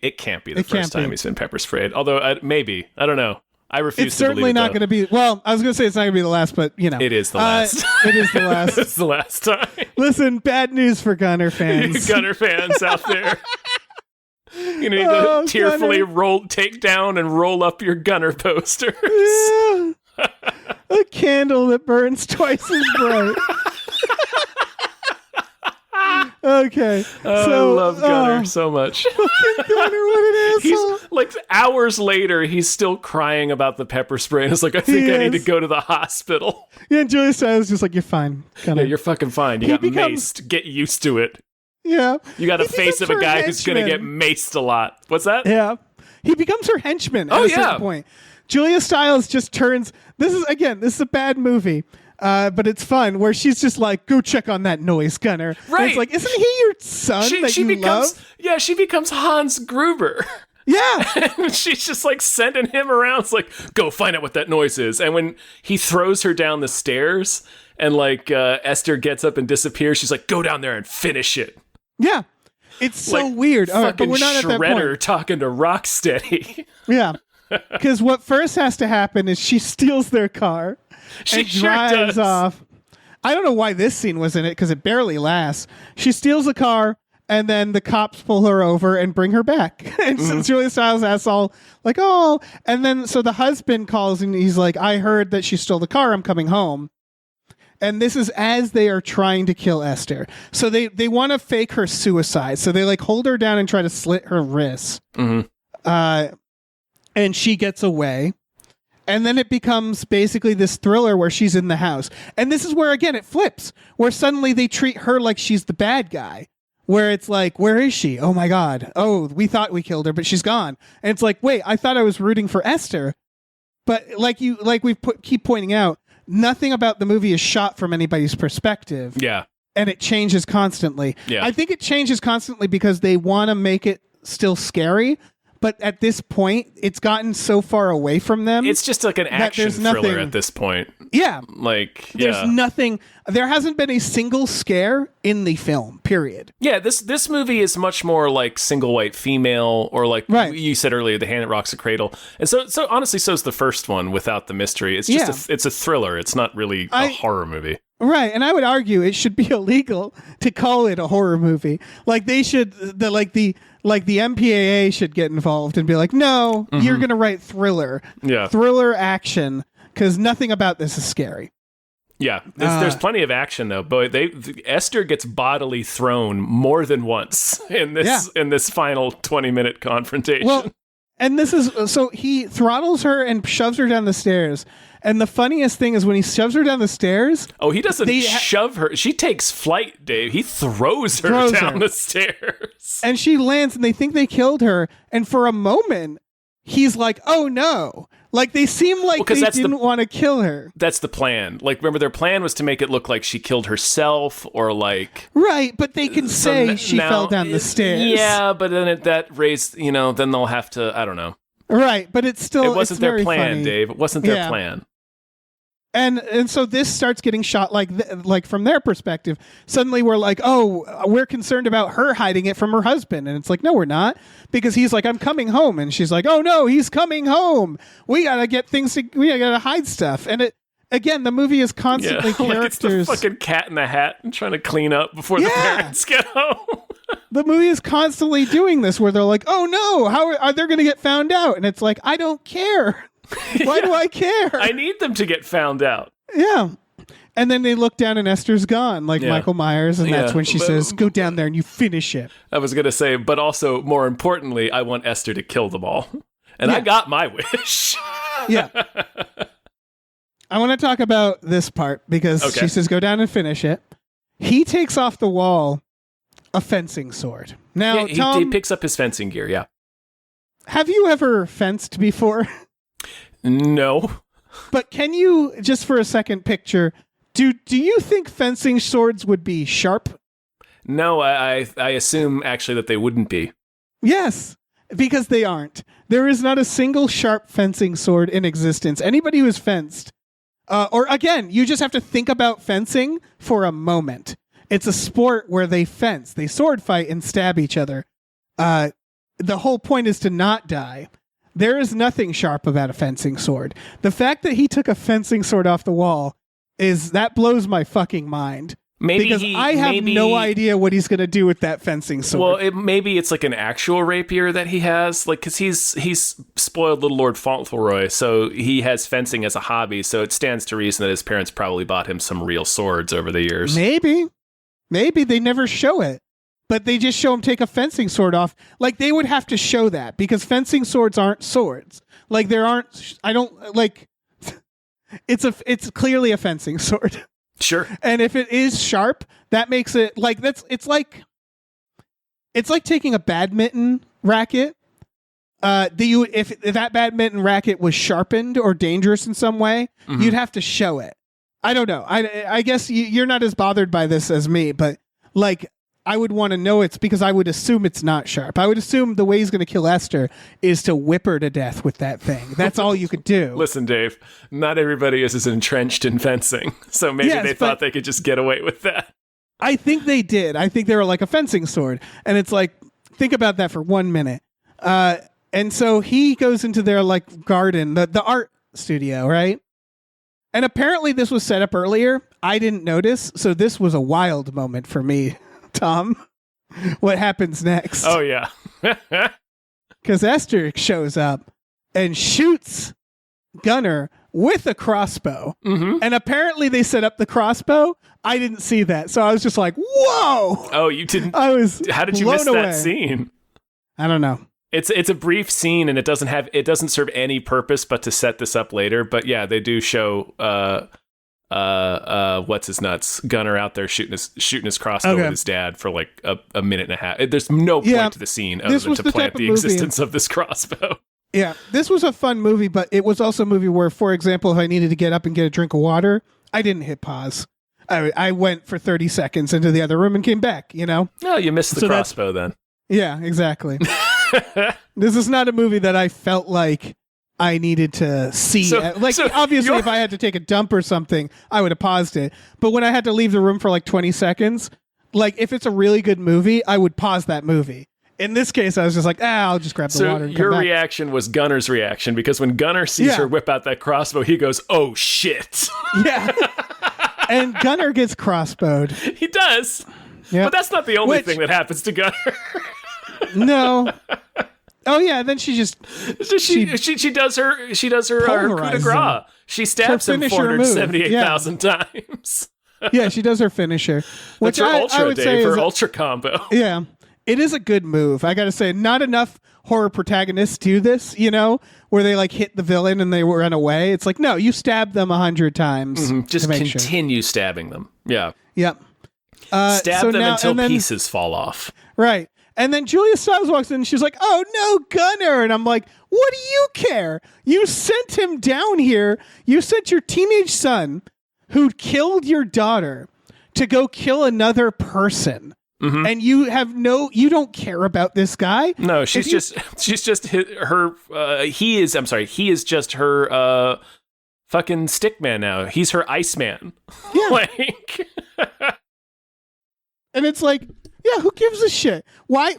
It can't be the first time he's been pepper sprayed. Although maybe. I don't know. I refuse it's to believe certainly not going to be. Well, I was going to say it's not going to be the last, but you know. It is the last. It is the last. It's the last time. Listen, bad news for Gunner fans. Gunner fans out there. You need to tearfully take down and roll up your Gunner posters. Yeah. A candle that burns twice as bright. Okay. I love Gunner so much. Fucking Gunner, what an asshole. He's like hours later, he's still crying about the pepper spray. And it's like, I think I need to go to the hospital. Yeah, and Julia Stiles is just like, you're fine. Yeah, you're fucking fine. You got maced. Get used to it. Yeah. You got a face of a guy who's going to get maced a lot. What's that? Yeah. He becomes her henchman at a certain point. Julia Stiles just turns. This is a bad movie. But it's fun where she's just like, go check on that noise, Gunner. Right. And it's like, isn't he your son love? Yeah, she becomes Hans Gruber. Yeah. And she's just like sending him around. It's like, go find out what that noise is. And when he throws her down the stairs and like Esther gets up and disappears, she's like, go down there and finish it. Yeah. It's so weird. All right, but we're not at that point. Shredder talking to Rocksteady. Yeah. Because what first has to happen is she steals their car and drives off. I don't know why this scene was in it because it barely lasts. She steals a car and then the cops pull her over and bring her back. And since Julia Stiles asks all like, oh, and then so the husband calls and he's like, I heard that she stole the car. I'm coming home. And this is as they are trying to kill Esther. So they want to fake her suicide. So they like hold her down and try to slit her wrists. And she gets away. And then it becomes basically this thriller where she's in the house. And this is where, again, it flips. Where suddenly they treat her like she's the bad guy. Where it's like, where is she? Oh, my God. Oh, we thought we killed her, but she's gone. And it's like, wait, I thought I was rooting for Esther. But keep pointing out, nothing about the movie is shot from anybody's perspective. Yeah. And it changes constantly. Yeah. I think it changes constantly because they want to make it still scary. But at this point, it's gotten so far away from them. It's just like an action thriller at this point. Yeah. Like, there's nothing. There hasn't been a single scare in the film, period. Yeah, this movie is much more like Single White Female or like you said earlier, The Hand That Rocks the Cradle. And so honestly, so is the first one without the mystery. It's just it's a thriller. It's not really a horror movie. Right. And I would argue it should be illegal to call it a horror movie. Like they should, the MPAA should get involved and be like, no, you're going to write thriller. Yeah. Thriller action, because nothing about this is scary. Yeah. There's plenty of action, though. But Esther gets bodily thrown more than once in this final 20-minute confrontation. Well, and this is, so he throttles her and shoves her down the stairs. And the funniest thing is when he shoves her down the stairs. Oh, he doesn't shove her. She takes flight, Dave. He throws her down the stairs. And she lands and they think they killed her. And for a moment, he's like, oh no. Like they seem like they didn't want to kill her. That's the plan. Like, remember, their plan was to make it look like she killed herself or like. Right, but they can say she fell down the stairs. Yeah, but then that raised, then they'll have to, I don't know. Right, but it's still. It wasn't their plan, funny. Dave. It wasn't their plan. And so this starts getting shot like from their perspective. Suddenly we're like, oh, we're concerned about her hiding it from her husband. And it's like, no, we're not. Because he's like, I'm coming home. And she's like, oh, no, he's coming home. We got to get we got to hide stuff. And again, the movie is constantly characters. Like it's the fucking Cat in the Hat and trying to clean up before the parents get home. The movie is constantly doing this where they're like, oh, no, how are they going to get found out? And it's like, I don't care. Why do I care? I need them to get found out. Yeah. And then they look down and Esther's gone, like Michael Myers, and that's when she says, go down there and you finish it. I was going to say, but also, more importantly, I want Esther to kill them all. And I got my wish. Yeah. I want to talk about this part because she says, go down and finish it. He takes off the wall a fencing sword. Now, Tom, he picks up his fencing gear, have you ever fenced before? No. But can you, just for a second, picture, do you think fencing swords would be sharp? No, I assume actually that they wouldn't be. Yes. Because they aren't. There is not a single sharp fencing sword in existence. Anybody who has fenced, or again, you just have to think about fencing for a moment. It's a sport where they fence, they sword fight and stab each other. The whole point is to not die. There is nothing sharp about a fencing sword. The fact that he took a fencing sword off the wall that blows my fucking mind. Because I have no idea what he's going to do with that fencing sword. Well, maybe it's like an actual rapier that he has, like, because he's spoiled little Lord Fauntleroy, so he has fencing as a hobby. So it stands to reason that his parents probably bought him some real swords over the years. Maybe they never show it, but they just show him take a fencing sword off. Like, they would have to show that because fencing swords aren't swords. Like, there aren't. I don't like. It's clearly a fencing sword. Sure. And if it is sharp, that makes it like it's like taking a badminton racket. If that badminton racket was sharpened or dangerous in some way, you'd have to show it. I don't know. I guess you're not as bothered by this as me, but like I would want to know it's because I would assume it's not sharp. I would assume the way he's going to kill Esther is to whip her to death with that thing. That's all you could do. Listen, Dave, not everybody is as entrenched in fencing, so maybe they thought they could just get away with that. I think they did. I think they were like a fencing sword. And it's like, think about that for 1 minute. And so he goes into their like garden, the art studio, right? And apparently this was set up earlier. I didn't notice. So this was a wild moment for me. Tom, what happens next? Oh, yeah. Because Esther shows up and shoots Gunnar with a crossbow. And apparently they set up the crossbow. I didn't see that. So I was just like, whoa. Oh, you didn't? I was How did you miss that scene? I don't know. It's a brief scene and it doesn't serve any purpose but to set this up later. But yeah, they do show what's his nuts Gunnar out there shooting his crossbow with his dad for like a minute and a half. There's no point to the scene other than to plant the existence of this crossbow. Yeah, this was a fun movie, but it was also a movie where, for example, if I needed to get up and get a drink of water, I didn't hit pause. I went for 30 seconds into the other room and came back, you know? No, you missed the crossbow then. Yeah, exactly. This is not a movie that I felt like I needed to see. Obviously, if I had to take a dump or something, I would have paused it. But when I had to leave the room for like 20 seconds, like if it's a really good movie, I would pause that movie. In this case, I was just like, I'll just grab the water and come your back. reaction was Gunnar's reaction, because when Gunnar sees her whip out that crossbow, he goes, oh, shit. Yeah. And Gunnar gets crossbowed. He does. Yep. But that's not the only thing that happens to Gunnar. No. Oh yeah, then she just she does her coup de grace. She stabs him 478,000 times. Yeah, she does her finisher. Which That's her ultra, Dave, her ultra combo. Yeah. It is a good move. I got to say, not enough horror protagonists do this, you know, where they like hit the villain and they run away. It's like, no, you stab them 100 times. Just continue stabbing them. Yeah. Yep. Stab them until pieces fall off. Right. And then Julia Stiles walks in and she's like, oh no, Gunnar. And I'm like, what do you care? You sent him down here. You sent your teenage son who killed your daughter to go kill another person. And you don't care about this guy. No, he is just her fucking stickman now. He's her Iceman. Yeah. And it's like, yeah, who gives a shit? Why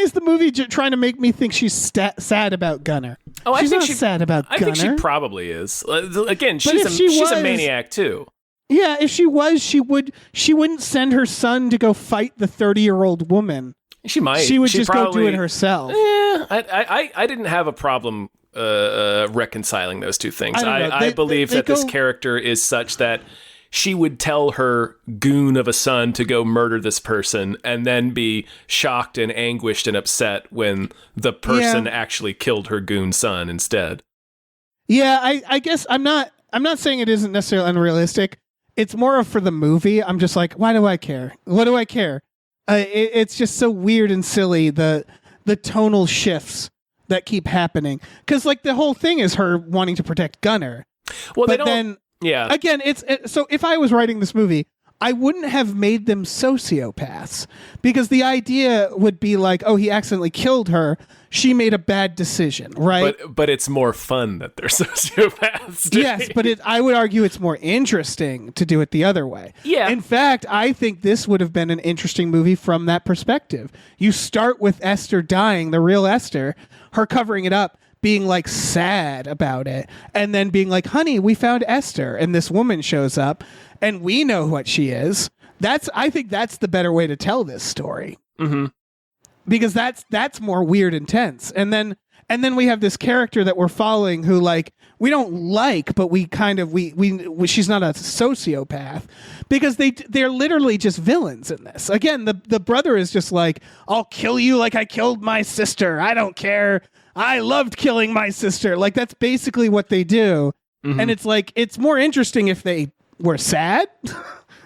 is the movie trying to make me think she's sad about Gunnar? Oh, she's not sad about Gunnar. I think she probably is. Again, she's a maniac too. Yeah, if she was, she wouldn't send her son to go fight the 30-year-old woman. She might. She would just go do it herself. Yeah, I didn't have a problem reconciling those two things. I believe that this character is such that she would tell her goon of a son to go murder this person and then be shocked and anguished and upset when the person actually killed her goon son instead. Yeah, I guess I'm not saying it isn't necessarily unrealistic. It's more of for the movie. I'm just like, why do I care? What do I care? It's just so weird and silly, the tonal shifts that keep happening. Because like the whole thing is her wanting to protect Gunnar. Well, but then, again, so if I was writing this movie, I wouldn't have made them sociopaths, because the idea would be like, oh, he accidentally killed her. She made a bad decision, right? But it's more fun that they're sociopaths. Yes, but I would argue it's more interesting to do it the other way. Yeah. In fact, I think this would have been an interesting movie from that perspective. You start with Esther dying, the real Esther, her covering it up, being like sad about it, and then being like, honey, we found Esther, and this woman shows up and we know what she is. I think that's the better way to tell this story. Mm-hmm. Because that's more weird and tense. And then we have this character that we're following who like we don't like, but we kind of we she's not a sociopath, because they're literally just villains in this. Again, the brother is just like, I'll kill you like I killed my sister. I don't care. I loved killing my sister. Like that's basically what they do. Mm-hmm. And it's like it's more interesting if they were sad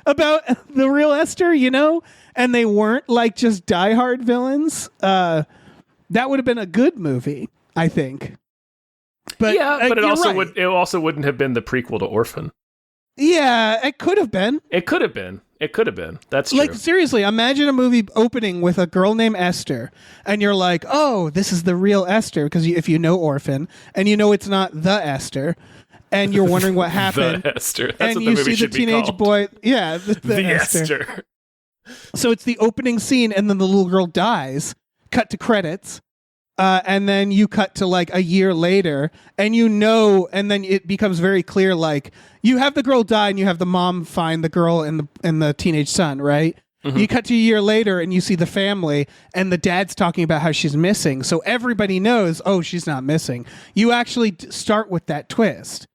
about the real Esther, you know? And they weren't like just diehard villains. That would have been a good movie, I think. But yeah, but it also wouldn't have been the prequel to Orphan. Yeah, it could have been. It could have been. That's true. Like seriously, imagine a movie opening with a girl named Esther, and you're like, oh, this is the real Esther, because if you know Orphan, and you know it's not the Esther. And you're wondering what happened. The Esther. That's and what the you movie see the teenage boy. Yeah, the Esther. So it's the opening scene, and then the little girl dies. Cut to credits, and then you cut to like a year later, and and then it becomes very clear. Like you have the girl die, and you have the mom find the girl and the teenage son. Right. Mm-hmm. You cut to a year later, and you see the family, and the dad's talking about how she's missing. So everybody knows, oh, she's not missing. You actually start with that twist.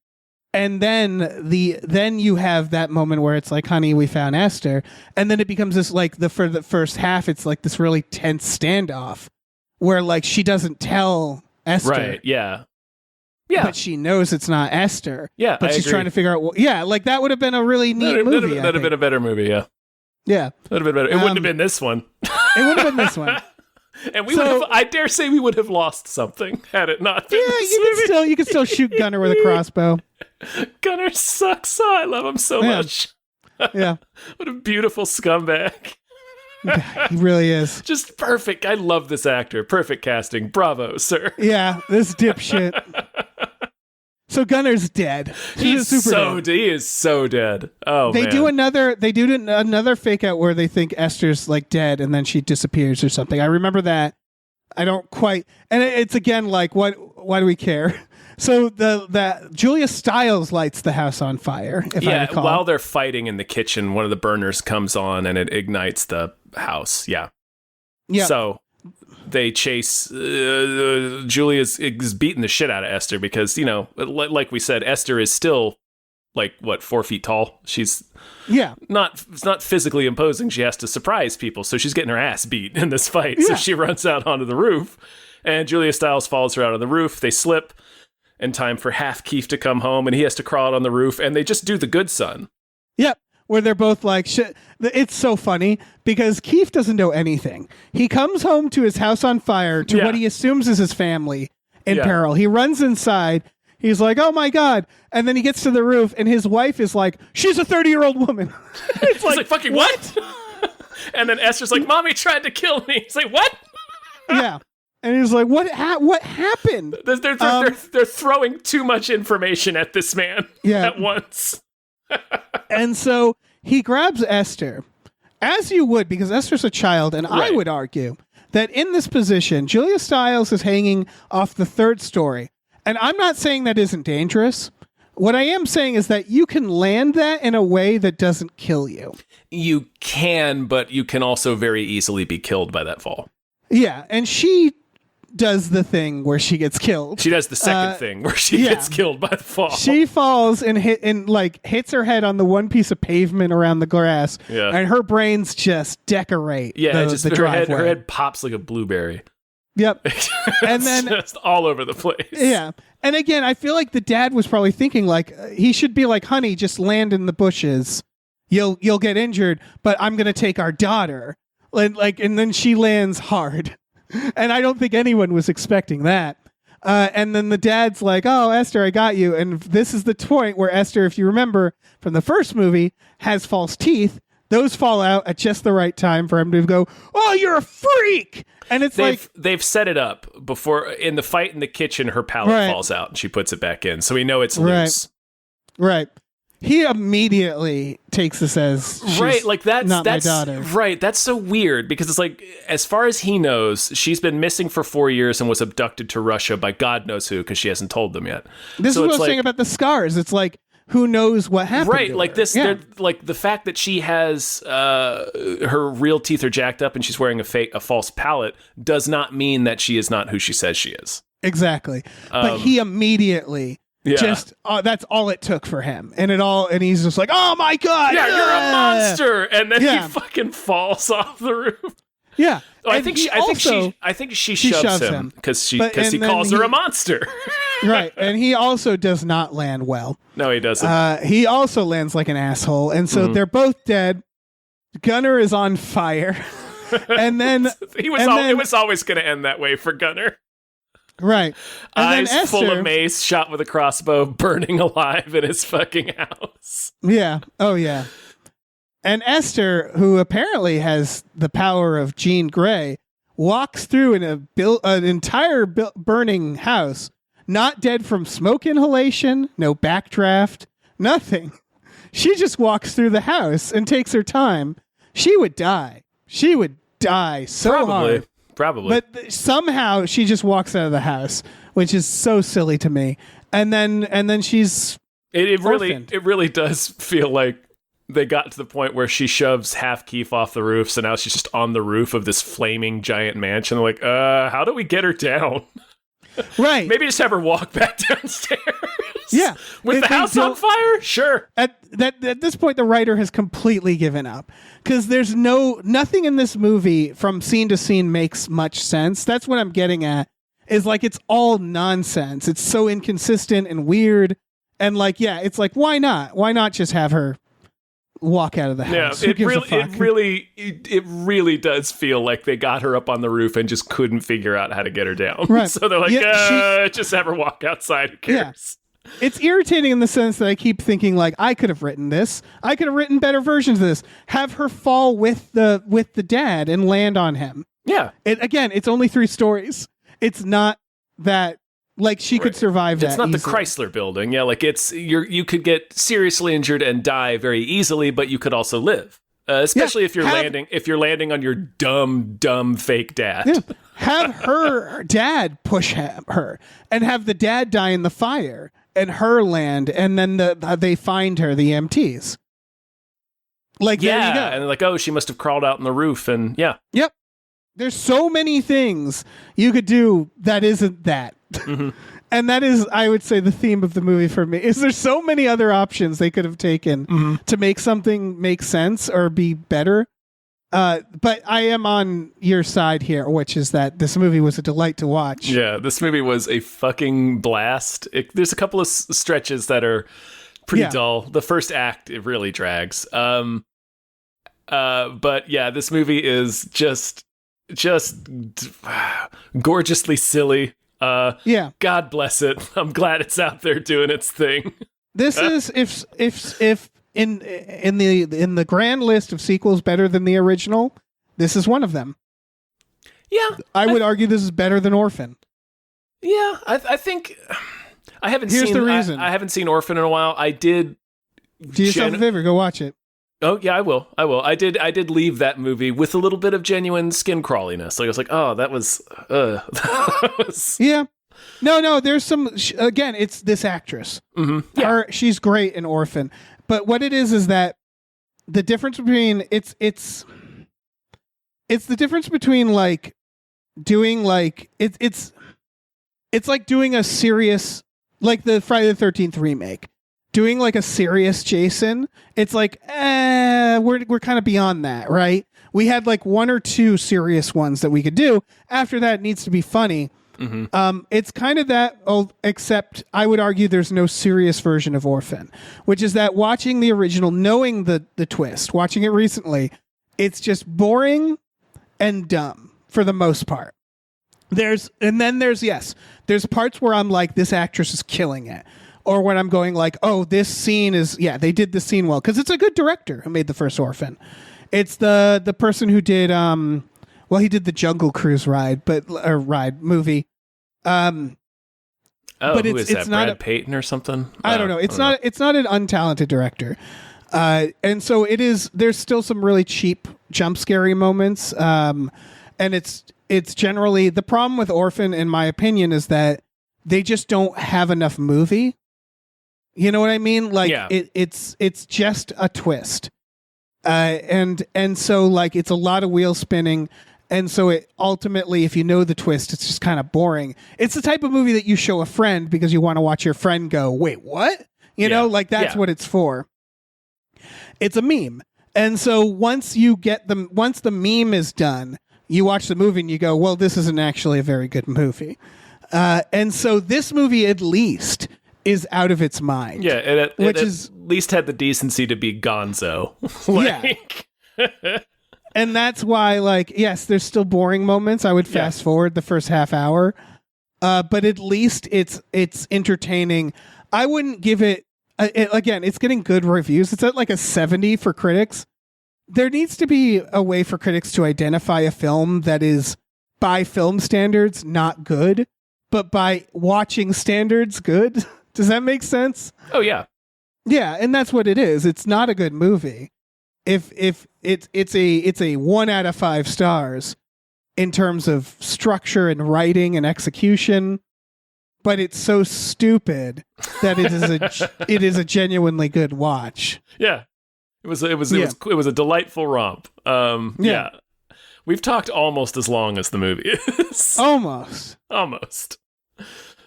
And then you have that moment where it's like, honey, we found Esther. And then it becomes this like for the first half, it's like this really tense standoff where like she doesn't tell Esther. Right. Yeah. Yeah. But she knows it's not Esther. Yeah. But she's trying to figure out, like that would have been a really neat movie. That'd have been a better movie. Yeah. Yeah. That'd have been better. It wouldn't have been this one. It would have been this one. And I dare say we would have lost something had it not been this movie. You could still shoot Gunner with a crossbow. Gunner sucks. Oh, I love him so much. Yeah. What a beautiful scumbag. He really is. Just perfect. I love this actor. Perfect casting. Bravo, sir. Yeah, this dipshit. So Gunner's dead. He is so dead. Oh, they man. do another fake out where they think Esther's like dead and then she disappears or something. I remember that. I don't quite, and it's again like why do we care? So that Julia Stiles lights the house on fire. If I recall. While they're fighting in the kitchen, one of the burners comes on and it ignites the house. Yeah. Yeah. So they chase. Julia is beating the shit out of Esther because, you know, like we said, Esther is still like 4 feet tall. She's not physically imposing. She has to surprise people, so she's getting her ass beat in this fight. Yeah. So she runs out onto the roof, and Julia Stiles follows her out on the roof. They slip in time for Half Keef to come home, and he has to crawl out on the roof, and they just do the good son. Yep. Where they're both like, shit. It's so funny because Keef doesn't know anything. He comes home to his house on fire to what he assumes is his family in peril. He runs inside. He's like, oh my God. And then he gets to the roof and his wife is like, she's a 30-year-old woman. It's like, fucking what? And then Esther's like, Mommy tried to kill me. He's like, what? Yeah. And he's like, what happened? They're throwing too much information at this man at once. And so he grabs Esther, as you would, because Esther's a child. And I would argue that in this position, Julia Stiles is hanging off the 3rd story. And I'm not saying that isn't dangerous. What I am saying is that you can land that in a way that doesn't kill you. You can, but you can also very easily be killed by that fall. Yeah, and she does the thing where she gets killed. She does the second thing where she gets killed by the fall. She falls and hits her head on the one piece of pavement around the grass. Yeah. And her brains just decorate the driveway. Her head pops like a blueberry. Yep. And then just all over the place. Yeah. And again, I feel like the dad was probably thinking like he should be like, honey, just land in the bushes. You'll get injured, but I'm going to take our daughter. And then she lands hard. And I don't think anyone was expecting that. And then the dad's like, oh, Esther, I got you. And this is the point where Esther, if you remember from the first movie, has false teeth those fall out at just the right time for him to go, "Oh, you're a freak!" And it's they've set it up before in the fight in the kitchen. Her palette falls out and she puts it back in, so we know it's loose. Right. He immediately takes this as she's that's not my daughter. Right. That's so weird because it's like, as far as he knows, she's been missing for 4 years and was abducted to Russia by God knows who because she hasn't told them yet. This is what I was saying about the scars. It's like, who knows what happened? Right. Like this, like the fact that she has her real teeth are jacked up and she's wearing a false palate does not mean that she is not who she says she is. Exactly. But he immediately. Yeah. Just that's all it took for him, and he's just like, "Oh my god, yeah, you're a monster!" And then he fucking falls off the roof. Yeah, I think she shoves him because he calls her a monster. Right, and he also does not land well. No, he doesn't. He also lands like an asshole, and so they're both dead. Gunnar is on fire, and then it was always going to end that way for Gunnar. Right. And eyes then Esther, full of mace, shot with a crossbow, burning alive in his fucking house. Yeah. Oh, yeah. And Esther, who apparently has the power of Jean Grey, walks through an entire burning house, not dead from smoke inhalation, no backdraft, nothing. She just walks through the house and takes her time. She would die. She would die so hard. Probably. But somehow she just walks out of the house, which is so silly to me. And then she's it really does feel like they got to the point where she shoves half Keith off the roof, so now she's just on the roof of this flaming giant mansion. They're like, how do we get her down? Right. Maybe just have her walk back downstairs. Yeah. With the house on fire? Sure. At this point, the writer has completely given up because there's nothing in this movie from scene to scene makes much sense. That's what I'm getting at, is like, it's all nonsense. It's so inconsistent and weird. And like, yeah, it's like, why not? Why not just have her walk out of the house? Yeah, it really does feel like they got her up on the roof and just couldn't figure out how to get her down. Right. So they're like, just have her walk outside. Who cares? Yeah. It's irritating in the sense that I keep thinking, like, I could have written this. I could have written better versions of this. Have her fall with the dad and land on him. Yeah. It's only 3 stories. It's not that, like, she could survive that. It's not easily. the Chrysler Building. Yeah, like you could get seriously injured and die very easily, but you could also live. Especially if you're landing on your dumb fake dad. Yeah. Have her dad push her and have the dad die in the fire and her land, and then they find her, the EMTs. Like, there you go. And they're like, oh, she must have crawled out on the roof, and yeah. Yep. There's so many things you could do that isn't that. Mm-hmm. And that is, I would say, the theme of the movie for me. Is there's so many other options they could have taken to make something make sense or be better. But I am on your side here, which is that this movie was a delight to watch. Yeah, this movie was a fucking blast. There's a couple of stretches that are pretty dull. The first act, it really drags. But yeah, this movie is just gorgeously silly. God bless it. I'm glad it's out there doing its thing. This is if in the grand list of sequels better than the original, this is one of them. Yeah, I would argue this is better than Orphan. Yeah, I think I haven't Here's seen the reason. I haven't seen Orphan in a while. I did. Do yourself a favor, go watch it. Oh yeah, I will. I did leave that movie with a little bit of genuine skin crawliness. Like I was like, oh, that was. Yeah. No. There's some. Again, it's this actress. Mm-hmm. Yeah. She's great in Orphan. But what it is that the difference between it's the difference between like doing like it's like doing a serious, like the Friday the 13th remake. Doing like a serious Jason, it's like, we're kind of beyond that, right? We had like 1 or 2 serious ones that we could do. After that, it needs to be funny. Mm-hmm. It's kind of that, except I would argue there's no serious version of Orphan, which is that watching the original, knowing the twist, watching it recently, it's just boring and dumb for the most part. There's parts where I'm like, this actress is killing it. or when I'm going like, oh, this scene is, they did this scene well. Because it's a good director who made the first Orphan. It's the person who did, he did the Jungle Cruise movie. But who is that? Brad Payton or something? I don't know. It's not an untalented director. And so there's still some really cheap jump scary moments. And it's generally, the problem with Orphan, in my opinion, is that they just don't have enough movie. You know what I mean? Like it's just a twist. And so like, it's a lot of wheel spinning. And so it ultimately, if you know the twist, it's just kind of boring. It's the type of movie that you show a friend because you want to watch your friend go, wait, what? You know, like that's what it's for. It's a meme. And so once the meme is done, you watch the movie and you go, well, this isn't actually a very good movie. And so this movie at least is out of its mind. Yeah, it at least had the decency to be gonzo. Yeah. And that's why, like, yes, there's still boring moments. I would fast forward the first half hour. But at least it's entertaining. I wouldn't give it, again, it's getting good reviews. It's at like a 70 for critics. There needs to be a way for critics to identify a film that is, by film standards, not good, but by watching standards, good. Does that make sense? Oh, yeah. Yeah, and that's what it is. It's not a good movie. If it's a 1 out of 5 stars in terms of structure and writing and execution, but it's so stupid that it is a genuinely good watch. Yeah, it was a delightful romp. Yeah, we've talked almost as long as the movie is. Almost.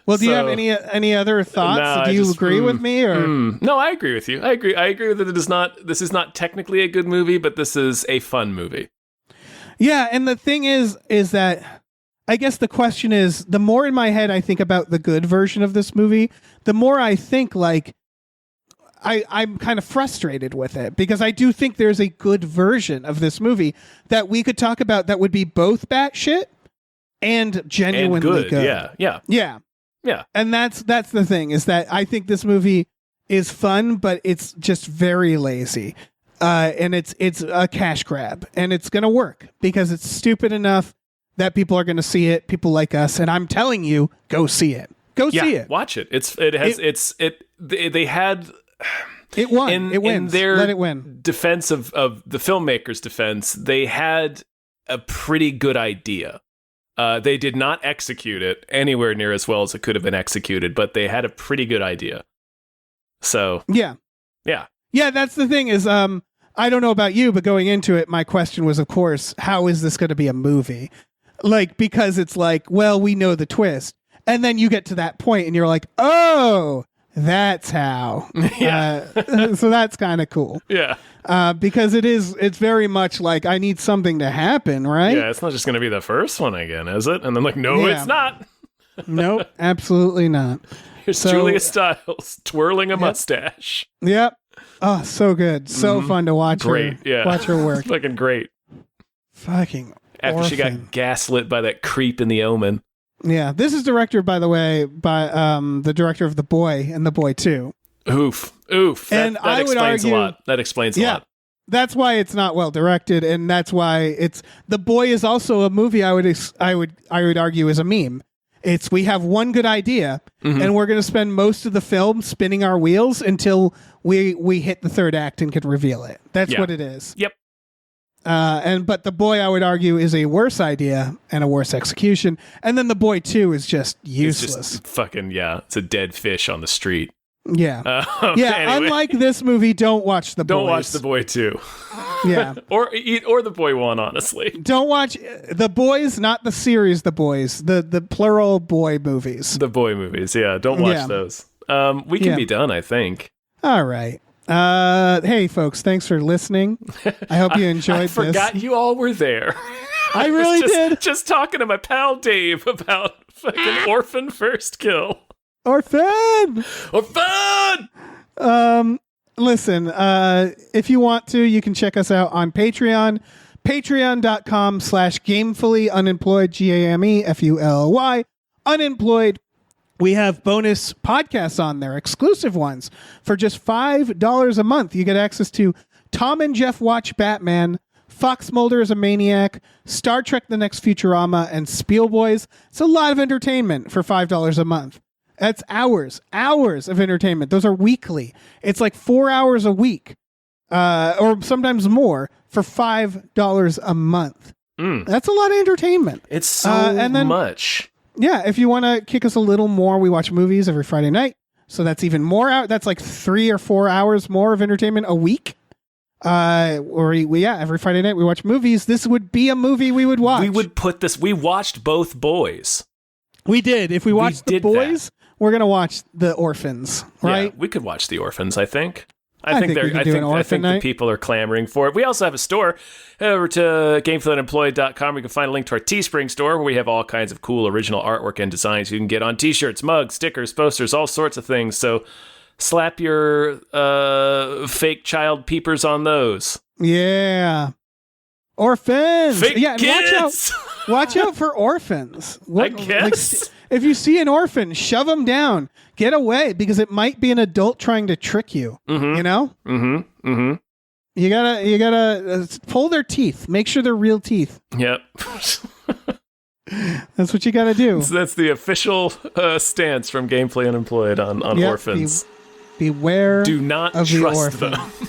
Well, do you have any other thoughts? Do you agree with me or? No, I agree with you. I agree that this is not technically a good movie, but this is a fun movie. Yeah, and the thing is that I guess the question is, the more in my head I think about the good version of this movie, the more I think like I'm kind of frustrated with it, because I do think there's a good version of this movie that we could talk about that would be both batshit and genuinely good. Yeah. And that's the thing, is that I think this movie is fun, but it's just very lazy. And it's a cash grab, and it's going to work because it's stupid enough that people are going to see it. People like us. And I'm telling you, go see it. See it. Watch it. They had it won. It wins. In their Let it win. Defense of the filmmaker's defense, they had a pretty good idea. They did not execute it anywhere near as well as it could have been executed, but they had a pretty good idea. So yeah. That's the thing is, I don't know about you, but going into it, my question was, of course, how is this going to be a movie? Like, because it's like, well, we know the twist, and then you get to that point, and you're like, oh, that's how. So that's kind of cool. Yeah. Because it's very much like, I need something to happen, right? Yeah, it's not just going to be the first one again, is it? And then like, no, it's not. Nope, absolutely not. Here's Julia Stiles twirling a mustache. Yep. Oh, so good. So fun to watch her. Yeah. Watch her work. It's fucking great. Fucking After Orphan. She got gaslit by that creep in The Omen. Yeah. This is directed, by the way, by the director of The Boy and The Boy 2. Oof. And that explains a lot. That explains a lot. That's why it's not well directed, and that's why The Boy is also a movie I would argue is a meme. We have one good idea, and we're going to spend most of the film spinning our wheels until we hit the third act and can reveal it. That's what it is. Yep. But The Boy, I would argue, is a worse idea and a worse execution. And then The Boy 2 is just useless. It's just fucking, it's a dead fish on the street. Yeah. Anyway. Unlike this movie, don't watch The Boy. Don't watch The Boy 2. Yeah. or The Boy 1, honestly. Don't watch The Boys, not the series The Boys, the plural boy movies. The boy movies, yeah. Don't watch those. We can be done, I think. All right. Hey, folks, thanks for listening. I hope you enjoyed this. I forgot you all were there. I really did. Just talking to my pal Dave about fucking Orphan First Kill. Orphan! Listen, if you want to, you can check us out on Patreon. Patreon.com/gamefullyunemployed, GAMEFULY, unemployed. We have bonus podcasts on there, exclusive ones. For just $5 a month, you get access to Tom and Jeff Watch Batman, Fox Mulder is a Maniac, Star Trek The Next Futurama, and Spielboys. It's a lot of entertainment for $5 a month. That's hours of entertainment. Those are weekly. It's like 4 hours a week, or sometimes more, for $5 a month. That's a lot of entertainment. It's so much. Yeah, if you want to kick us a little more, we watch movies every Friday night. So that's even more out. That's like 3 or 4 hours more of entertainment a week. Every Friday night we watch movies. This would be a movie we would watch. We watched both Boys. We did. If we watched The Boys, we're going to watch The Orphans, right? Yeah, we could watch The Orphans, I think. I think the people are clamoring for it. We also have a store. Head over to gamefulunemployed.com. You can find a link to our Teespring store where we have all kinds of cool original artwork and designs you can get on t-shirts, mugs, stickers, posters, all sorts of things. So slap your fake child peepers on those. Yeah. Orphans. Fake kids. Watch out for orphans. I guess. If you see an orphan, shove them down. Get away, because it might be an adult trying to trick you. You know? Mm-hmm. Mm-hmm. You gotta pull their teeth. Make sure they're real teeth. Yep. That's what you gotta do. So that's the official stance from Gameplay Unemployed on orphans. Beware. Do not of trust the orphan. them.